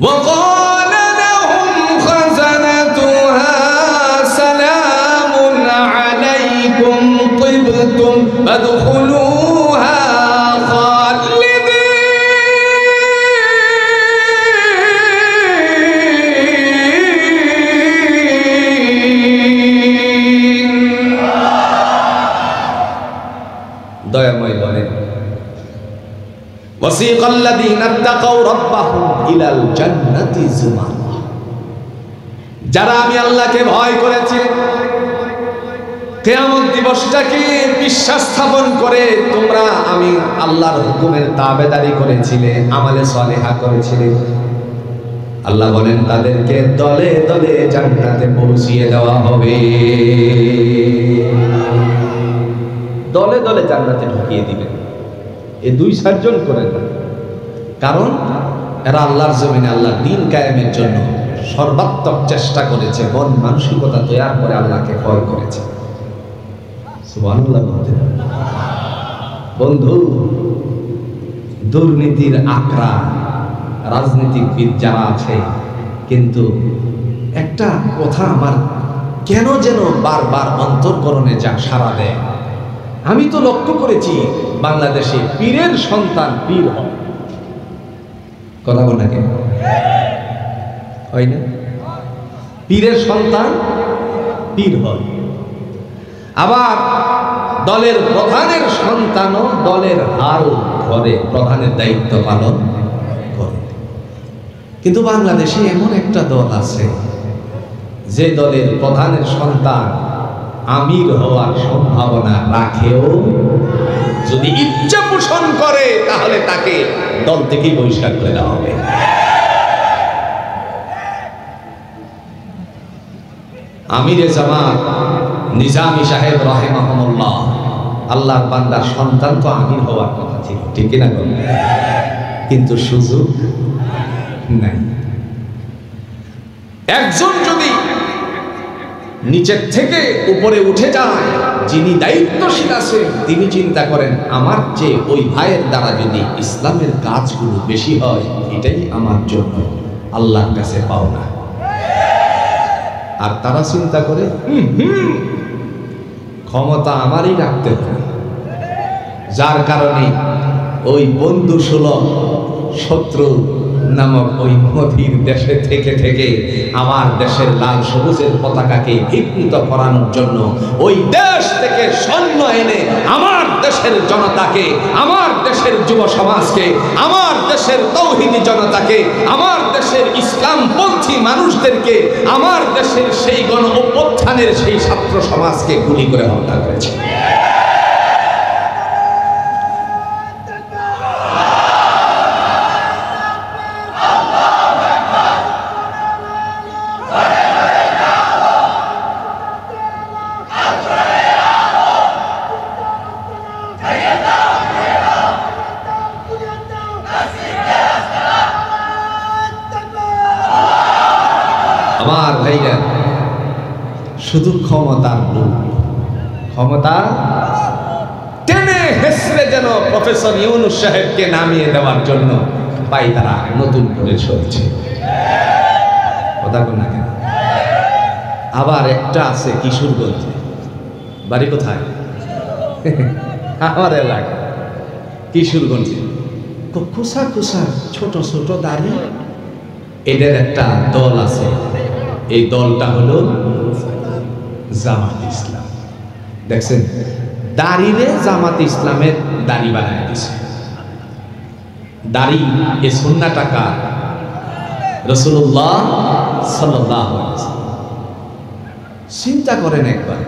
وقال لهم خزنتها سلام عليكم طبتم فادخلوها خالدين দয়াময় ইত্তাকাউ রাব্বাহুম ইলাল জান্নাতি যুমারা। যারা আমি আল্লাহকে ভয় করেছি, কিয়ামত দিবসটাকে বিশ্বাস স্থাপন করে তোমরা আমি আল্লাহর হুকুমের তাবেদারি করেছিলে, আমালে সালেহা করেছিলে, আল্লাহ বলেন তাদেরকে দলে দলে জান্নাতে পৌঁছিয়ে দেওয়া হবে, দলে দলে জান্নাতে ঢুকিয়ে দিবেন। এই 2-4 জন করে না, কারণ এরা আল্লাহর জমিনে আল্লাহর দ্বীন কায়েমের জন্য সর্বাত্মক চেষ্টা করেছে, মন মানসিকতা তৈরি করে আল্লাহকে ভয় করেছে। সুবহানাল্লাহ। বন্ধু, দুর্নীতির আকড়া রাজনীতিবিদ যারা আছে, কিন্তু একটা কথা আমার কেন যেন বারবার অন্তর্করণে যা সাড়া দেয়। আমি তো লক্ষ্য করেছি বাংলাদেশে পীরের সন্তান পীর হয়, কথা বল না কেন হয় না? পীরের সন্তান পীর হয়, আবার দলের প্রধানের সন্তানও দলের হাল ধরে, প্রধানের দায়িত্ব পালন করে। কিন্তু বাংলাদেশে এমন একটা দল আছে যে দলের প্রধানের সন্তান আমির হওয়ার সম্ভাবনা রাখেও, যদি ইচ্ছা পোষণ করে তাহলে তাকে দল থেকেই বহিষ্কার করে দেওয়া হবে। আমিরে জামাত নিজামী সাহেব রাহিমাহুল্লাহ, আল্লাহর বান্দার সন্তান তো আমির হওয়ার কথা ছিল, ঠিক না? কিন্তু সুযোগ নাই। একজন যদি নিচের থেকে উপরে উঠে যায়, যিনি দায়িত্বশীল আছেন তিনি চিন্তা করেন আমার চেয়ে ওই ভাইয়ের দ্বারা যদি ইসলামের কাজগুলো বেশি হয়, এটাই আমার জন্য আল্লাহর কাছে পাওনা। আর তারা চিন্তা করে ক্ষমতা আমারই রাখতে হবে, যার কারণে ওই বন্ধু সুলভ শত্রু নামক ওই নদীর দেশে থেকে থেকে আমার দেশের লাল সবুজের পতাকাকে বিকৃত করানোর জন্য ওই দেশ থেকে সৈন্য এনে আমার দেশের জনতাকে, আমার দেশের যুব সমাজকে, আমার দেশের তৌহিদি জনতাকে, আমার দেশের ইসলামপন্থী মানুষদেরকে, আমার দেশের সেই গণ অভ্যুত্থানের সেই ছাত্র সমাজকে গুলি করে হত্যা করেছে। আমার ভাইরা, শুধু ক্ষমতার লোভ, ক্ষমতা টেনে হেসড়ে যেন প্রফেসর ইউনূস সাহেবকে নামিয়ে দেওয়ার জন্য পাই তারা নতুন করে চলছে, কথা কোন না কেন? আবার একটা আছে কিশোরগঞ্জে, বাড়ি কোথায়? আমার এলাকা কিশোরগঞ্জে, খুসা খুসা ছোট ছোট দাড়ি, এদের একটা দল আছে, এই দলটা হলো জামাত ইসলাম। দেখছেন, দাড়িরে জামাত ইসলামের দাড়ি বানায় দিছে। দাড়ি এ সুন্নাহ টাকা রাসূলুল্লাহ সাল্লাল্লাহু আলাইহি ওয়াসাল্লাম। চিন্তা করেন একবার,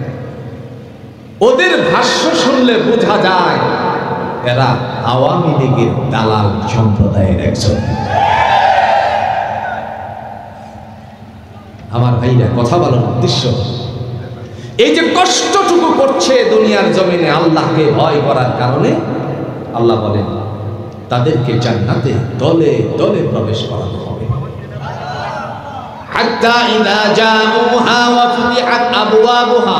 ওদের ভাষ্য শুনলে বোঝা যায় এরা আওয়ামী লীগের দালাল সম্প্রদায়ের একজন। আমার ভাইরা, কথা বলার উদ্দেশ্য এই যে কষ্টটুকু করছে দুনিয়ার জমিনে আল্লাহকে ভয় করার কারণে, আল্লাহ বলেন তাদেরকে জান্নাতে দলে দলে প্রবেশ করানো হবে। হাত্তা ইযা জাউহা ওয়া ফুতিহাত আবওয়াবুহা,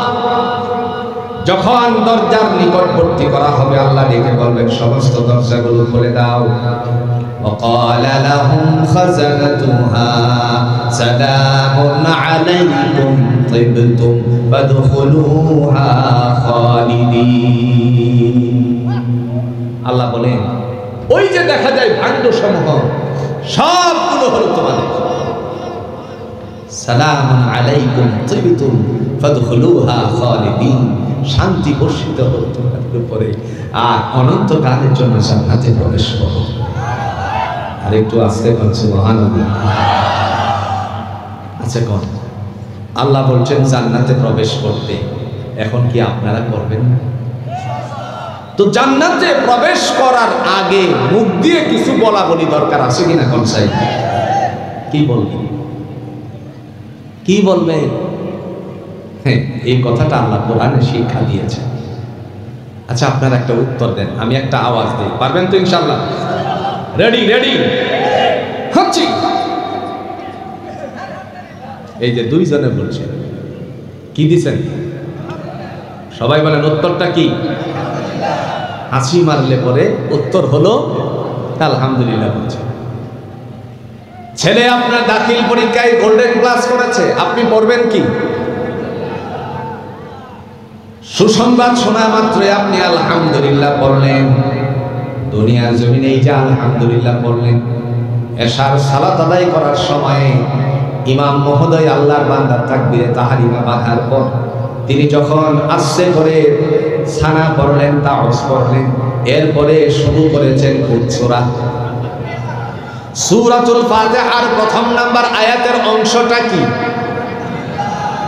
যখন দরজার নিকটবর্তী করা হবে আল্লাহ ডেকে বলবেন সমস্ত দরজাগুলো খুলে দাও। وقال لهم خزنتها سلام عليكم طبتم فادخلوها خالدين। আল্লাহ বলেন ওই যে দেখা যায় ভাণ্ড সমূহ সবগুলো হলো তোমাদের। সালামুন আলাইকুম তিবতুম ফাদখুলুহা খালিদিন, শান্তি বর্ষিত হোক তোমাদের উপরে আর অনন্তকালের জন্য জান্নাতে প্রবেশ করো। আর আর একটু আস্তে করছে সুবহানাল্লাহ। আচ্ছা কোন আল্লাহ বলছেন জান্নাতে প্রবেশ করতে, এখন কি আপনারা করবেন না? তো জান্নাতে প্রবেশ করার আগে মুখ দিয়ে কিছু বলা বলি দরকার আছে কিনা? কোন সাইড কি বলবেন? কি বলবেন? হ্যাঁ, এই কথাটা আল্লাহ কোরআনে শিক্ষা দিয়েছে। আচ্ছা আপনারা একটা উত্তর দেন, আমি একটা আওয়াজ দিই, পারবেন তো ইনশাআল্লাহ? রেডি রেডি হচ্ছি। এই যে দুইজনে বলছেন, কি দিছেন? সবাই বলেন উত্তরটা কি? হাসি মারলে পরে উত্তর হলো আলহামদুলিল্লাহ বলছে। ছেলে আপনার দাখিল পরীক্ষায় গোল্ডেন ক্লাস করেছে, আপনি পড়বেন কি? সুসংবাদ শোনা মাত্রই আপনি আলহামদুলিল্লাহ পড়লেন। দুনিয়ার জমিনে এই যে আলহামদুলিল্লাহ পড়লেন, এশার সালাত আদায় করার সময় ইমাম মহোদয় আল্লাহর বান্দার তাকবীরে তাহরিমা বাঁধার পর তিনি যখন আস্তে করে সানা পড়লেন, তাওয়াজ পড়লেন, এরপরে শুরু করেছেন সূরা সূরাতুল ফাতিহার প্রথম নাম্বার আয়াতের অংশটা কি?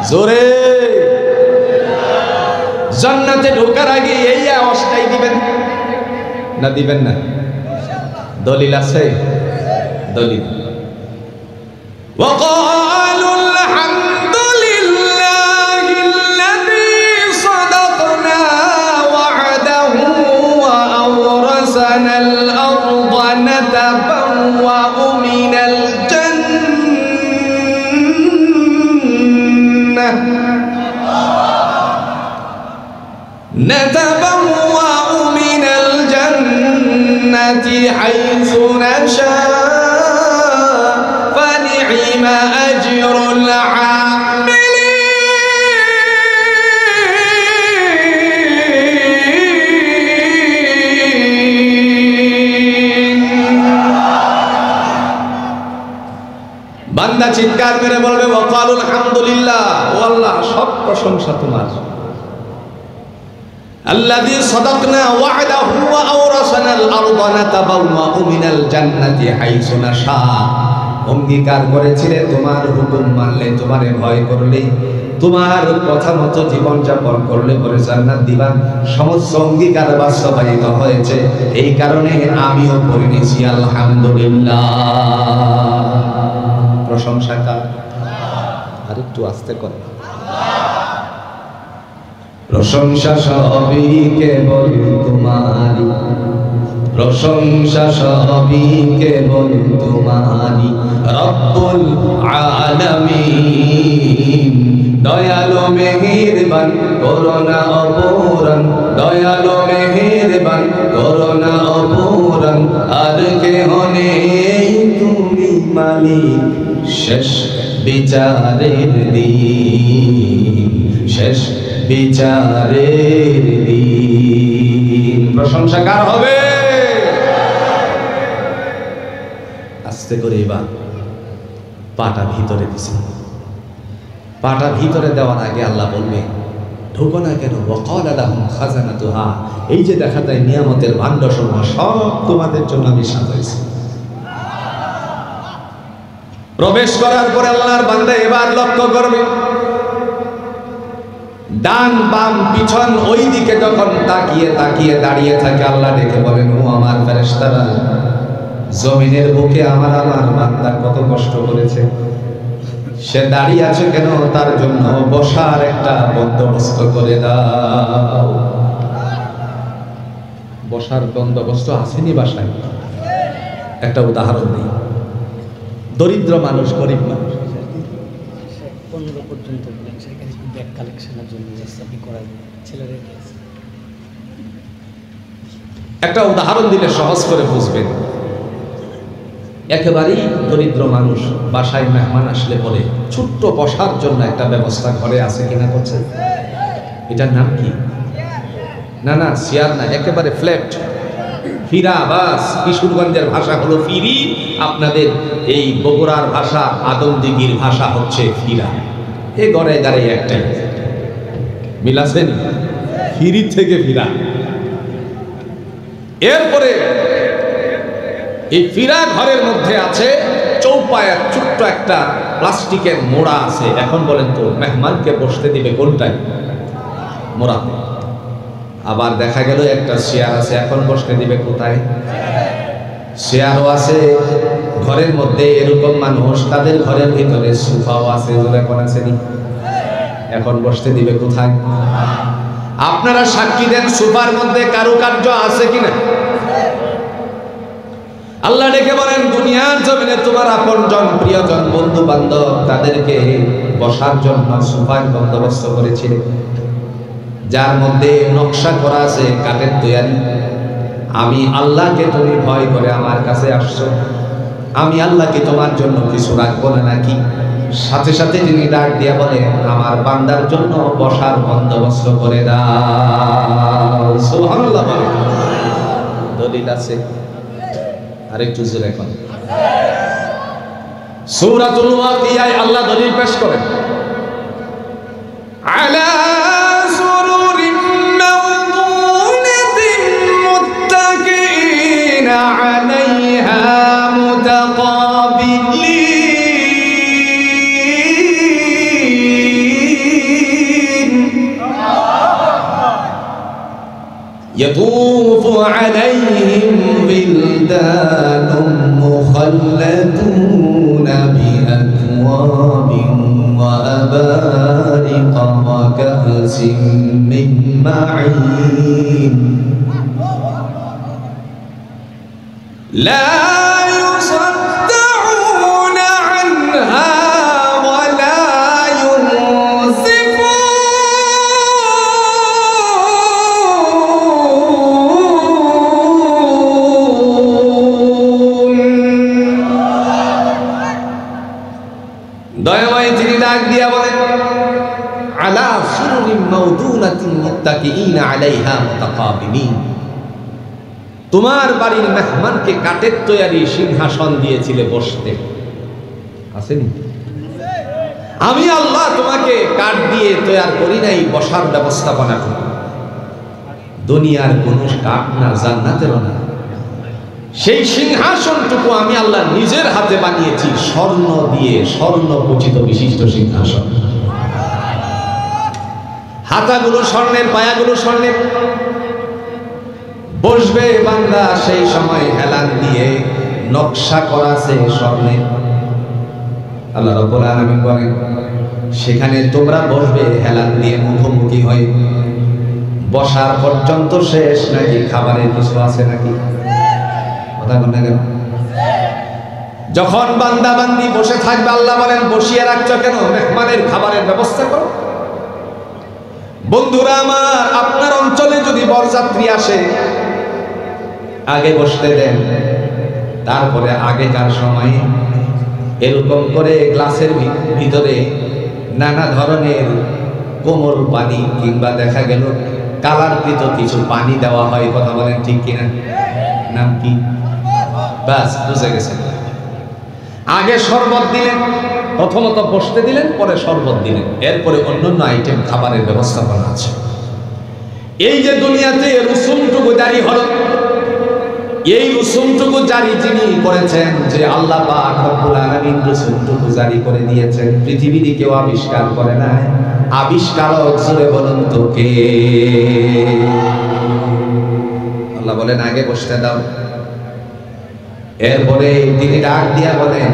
জোরে জান্নাতে ঢোকার আগে এই আওয়াজটাই দিবেন না? দিবেন না? দলিল আছে? দলিল وقالوا الحمد لله الذي صدقنا وعده وأورثنا الأرض نتبوأ من الجنة حيث نشاء فنعم أجر العاملين। বান্দা চিৎকার করে বলবে ওয়াকালুল হামদুলিল্লাহ, ও আল্লাহ সব প্রশংসা তোমার। আল্লাযী সাদাকনা ওয়া'দাহু ওয়া আওরাসানাল আরদা নাতাবাওয়াউ মিনাল জান্নাতি হাইসু নাশা। অঙ্গীকার করেছিলে তোমার হুকুম মানলে, তোমারে ভয় করলে, তোমার কথা মতো জীবন যাপন করলে পরে জান্নাত দিবা। সমস্ত অঙ্গীকার বাস্তবায়িত হয়েছে, এই কারণে আমিও পড়ে নিয়েছি আলহামদুলিল্লাহ। প্রশংসা কার? আরেকটু আস্তে করো। প্রশংসা সবই কেবল তোমারি, প্রশংসা সবই কেবল তোমারি। রব্বুল আলামিন দয়ালু মেহেরবান করুণা অপূরণ, দয়ালু মেহেরবান করুণা অপূরণ। আর কেহ নেই তুমি মালিক, শেষ বিচারের দিন, শেষ বিচারের দিন। প্রশংসা কার হবে? আস্তে করে এবার পাটা ভিতরে দিছে। পাটা ভিতরে দেওয়ার আগে আল্লাহ বলবে ঢোকো না কেন? ওয়াকালা লাহুম খাজানাতুহা, এই যে দেখা যায় নিয়ামতের ভান্ডারসমূহ সব তোমাদের জন্য আমি সাজাইছি। প্রবেশ করার পরে আল্লাহর বান্দা এবার লক্ষ্য করবে ডান বাম পিছন ওই দিকে যখন তাকিয়ে তাকিয়ে দাঁড়িয়ে থাকে, আল্লাহ ডেকে বলেন ও আমার ফেরেশতারা, জমিনের বুকে আমার বান্দা কত কষ্ট করেছে, সে দাঁড়িয়ে আছে কেন? তার জন্য বসার একটা বন্দোবস্ত করে দাও। বসার বন্দোবস্ত আসেনি বাসায়? একটা উদাহরণ দিই। দরিদ্র মানুষ, গরিব মানুষ, 15 পর্যন্ত ব্যাগ কালেকশনের জন্য ছেলেদের একটা উদাহরণ দিলে সহজ করে বুঝবেন। একেবারেই দরিদ্র মানুষ, বাসায় মেহমান আসলে পরে ছোট্ট বসার জন্য একটা ব্যবস্থা ঘরে আছে কিনা করছে? এটার নাম কি? না না, চেয়ার না, একেবারে ফ্ল্যাট, ফিরা। বাস, কিশোরগঞ্জের ভাষা হলো ফিরি, আপনাদের এই বগুড়ার ভাষা, আদমদিঘির ভাষা হচ্ছে ফিরা। এ গড়ে গাড়ে একটাই মিল আছেন, ফিরি থেকে ফিরা। এরপরে এই ফিরা ঘরের মধ্যে আছে চৌপায় ছোট্ট একটা প্লাস্টিকের মোড়া আছে। এখন বলেন তো মেহমানকে বসতে দিবে কোনটায়? মোড়া। আবার দেখা গেল একটা চেয়ার আছে, এখন বসতে দিবে কোথায়? চেয়ারও আছে ঘরের মধ্যে। এরকম মানুষ তাদের ঘরের ভিতরে সোফাও আছে, এখন আছে নি? এখন বসতে দিবে কোথায়? আপনারা সাক্ষী দেন সোফার মধ্যে কারুকার্য আছে কিনা? আল্লাহ ডেকে বলেন দুনিয়ার জমিনে তোমার আপনজন, প্রিয়জন, বন্ধু বান্ধব তাদেরকে বসার জন্য সোফার বন্দোবস্ত করেছিলে, যার মধ্যে নকশা করা আছে কাঠের তৈরি। আমি আল্লাহকে তুমি ভয় করে আমার কাছে আসছো, আমি আল্লাহকে তোমার জন্য কিছু রাখবো না নাকি? সাথে সাথে তিনি ডাক দিয়া বলে আমার বান্দার জন্য বসার বন্দোবস্ত করে দাও। সুবহানাল্লাহ বলে। দলিল আছে আরেকটু জোরে এখন। সূরাতুল ওয়াকিয়ায় আল্লাহ দলিল পেশ করেন আলা সুরুরিন মাওদুনাতিন মুত্তাকিনা আলাইহা মুতাকাবিলিন يطوف عليهم بلدان مخلدون بأكواب وأبارق وكأس من معين لا يصدعون عنها ولا দয়াময় তিনি ডাক দিয়া বলেন আলা সুরুরিন মাওদুনাতিন মুত্তাকিইনা আলাইহা মুতাকাবিলিন, তোমার বাড়ির মেহমানকে কাঠের তৈরি সিংহাসন দিয়েছিলে বসতে, আসেনি? আমি আল্লাহ তোমাকে কাঠ দিয়ে তৈরি করি নাই, বসার ব্যবস্থাপনা করি। দুনিয়ার কোন কাঠ না, জান্নাতেরও না। সেই সিংহাসনটুকু আমি আল্লাহ নিজের হাতে বানিয়েছি, স্বর্ণ দিয়ে, স্বর্ণ খচিত বিশিষ্ট সিংহাসন। হাতাগুলো স্বর্ণের, পায়াগুলো স্বর্ণের। বসবে বান্দা সেই সময় হেলান দিয়ে, নকশা করা আছে স্বর্ণের। আল্লাহ রাব্বুল আলামিন বলেন সেখানে তোমরা বসবে হেলান দিয়ে, মুখোমুখি হয়ে। বসার পর্যন্ত শেষ নাকি খাবারের কিছু আছে নাকি? যখন বান্দা বান্দি বসে থাকবে আল্লাহ বলেন বসিয়ে রাখছো কেন? মেহমানের খাবারের ব্যবস্থা করো। বন্ধুরা আমার, আপনার অঞ্চলে যদি বরযাত্রী আসে আগে বসতে দেন, তারপরে আগেকার সময়ে এরকম করে গ্লাসের ভিতরে নানা ধরনের কোমল পানি কিংবা দেখা গেল কালারকৃত কিছু পানি দেওয়া হয়। কথা বলেন ঠিক কিনা? নাম কি? বাস বুঝে গেছেন। আগে শরবত দিলেন, প্রথমত বসতে দিলেন, পরে শরবত দিলেন, এরপরে অন্যান্য আইটেম খাবারের ব্যবস্থা করা আছে। এই যে দুনিয়াতে রুসুমটুকু জারি হল, এই রুসুমটুকু জারি যিনি করেছেন, যে আল্লাহ পাক রব্বুল আলামিন রুসুমটুকু জারি করে দিয়েছেন, পৃথিবীতে কেউ আবিষ্কার করে নাই। আবিষ্কারক জোরে বলুন তো কে? আল্লাহ বলেন আগে বসতে দাও। এরপরে তিনি ডাক দিয়া বলেন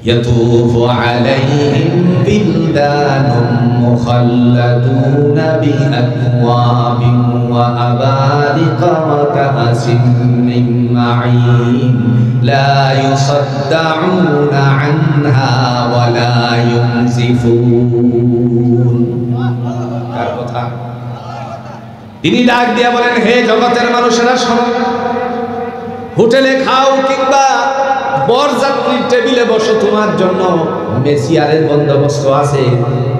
ইয়াতুফু আলাইহিম বিলদানুম মুখাল্লাদুনা বিআকওয়াবিন ওয়া আবারিকা ওয়া কাআসিন মিন মাঈন লা ইউসাদ্দাউনা আনহা ওয়া লা ইউনজিফুন। কার কথা? তিনি ডাক দিয়া বলেন হে জগতের মানুষেরা শোনো, হোটেলে খাও কিংবা বরযাত্রীর টেবিলে বসো, তোমার জন্য মেসিয়ারের বন্দোবস্ত আছে।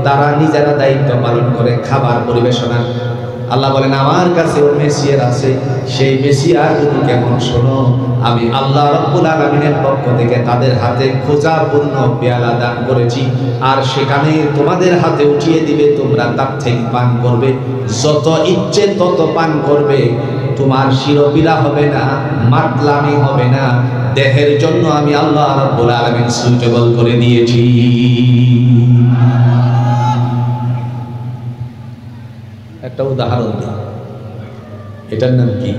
তারা নিজেরা দায়িত্ব পালন করে খাবার পরিবেশনা। আল্লাহ বলেন আমার কাছেও মেসিয়ার আছে। সেই মেসিয়ারগুলো কেমন শোনো, আমি আল্লাহ রাব্বুল আলামিনের পক্ষ থেকে তাদের হাতে খোঁজাপূর্ণ পেয়ালা দান করেছি, আর সেখানে তোমাদের হাতে উঠিয়ে দিবে, তোমরা তার থেকে পান করবে, যত ইচ্ছে তত পান করবে। তোমার শিরোপীড়া হবে না, মাতলামি হবে না, দেহের জন্য আমি আল্লাহ রাব্বুল আলামিন সুইটেবল করে দিয়েছি। একটা উদাহরণ দিই, এটার নাম কি?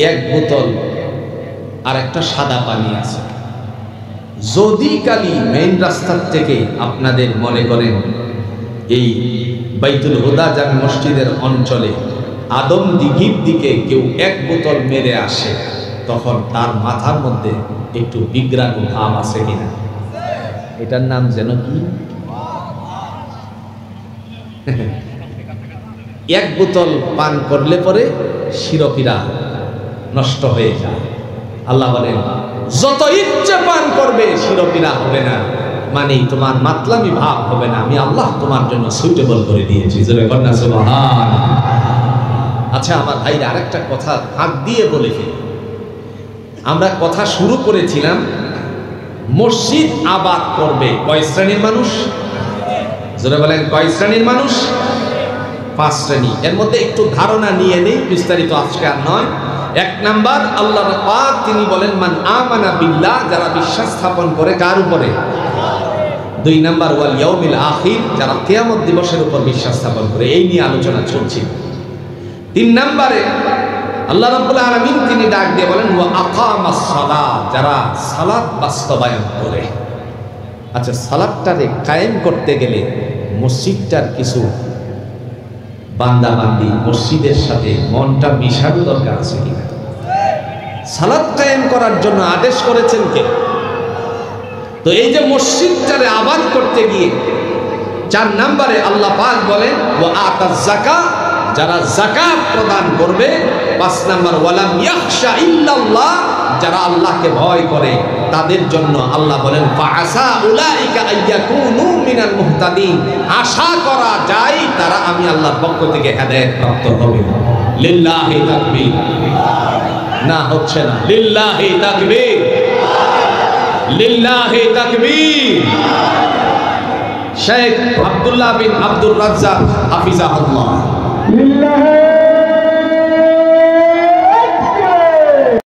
এক বোতল আর একটা সাদা পানি আছে। যদি কালি মেইন রাস্তার থেকে আপনাদের মনে করেন এই বাইতুল হুদা জামে মসজিদের অঞ্চলে আদম দিঘির দিকে কেউ এক বোতল মেরে আসে, তখন তার মাথার মধ্যে একটু বিগ্রাম ভাব আছে কিনা? এটার নাম যেন কি? এক বোতল পান করলে পরে শিরোপীড়া নষ্ট হয়ে যায়। আল্লাহ বলেন যত ইচ্ছে পান করবে শিরোপীড়া হবে না, মানে তোমার মাতলামি ভাব হবে না, আমি আল্লাহ তোমার জন্য সুইটেবল করে দিয়েছি। সুবহান। আচ্ছা আমার ভাই আরেকটা কথা হাত দিয়ে বলে ফেলি, আমরা কথা শুরু করেছিলাম মসজিদ আবাদ করবে কয় শ্রেণীর মানুষ? জোরে বলেন কয় শ্রেণীর মানুষ? 5 শ্রেণী। এর মধ্যে একটু ধারণা নিয়ে নেই, বিস্তারিত আজকে আর নয়। 1 নাম্বার, আল্লাহ পাক তিনি বলেন মান আমানা বিল্লাহ, যারা বিশ্বাস স্থাপন করে কার উপরে? 2 নাম্বার ওয়াল ইয়াউমিল আখির, যারা কিয়ামত দিবসের উপর বিশ্বাস স্থাপন করে। এই নিয়ে আলোচনা চলছে। 3 নম্বরে আল্লাহ রাব্বুল আলামিন তিনি ডাক দিয়ে বলেন ওয়া আকামাস সালাত, যারা সালাত বাস্তবায়ন করে। আচ্ছা সালাতটাকে কায়েম করতে গেলে মসজিদটার কিছু বান্দাবান্দি, মসজিদের সাথে মনটা মিশানো দরকার আছে কিনা? সালাত কায়েম করার জন্য আদেশ করেছেন কে? তো এই যে মসজিদটারে আবাদ করতে গিয়ে 4 নম্বরে আল্লাহ পাক বলেন ওয়া আতাজ যাকাত, যারা যাকাত প্রদান করবে। 5 নম্বর ওয়ালাম ইয়াখশা ইল্লাল্লাহ, যারা আল্লাহকে ভয় করে তাদের জন্য আল্লাহ বলেন ফাআসা উলাইকা আইয়াকুনু মিনাল মুহতাদিন, আশা করা যায় তারা আমি আল্লাহর পক্ষ থেকে হেদায়েত প্রাপ্ত হবে। লিল্লাহি তাকবীর। না হচ্ছে না। লিল্লাহি তাকবীর, লিল্লাহি তাকবীর। শেখ আব্দুল্লাহ বিন আব্দুর রাজ্জাক হাফিজাহুল্লাহ।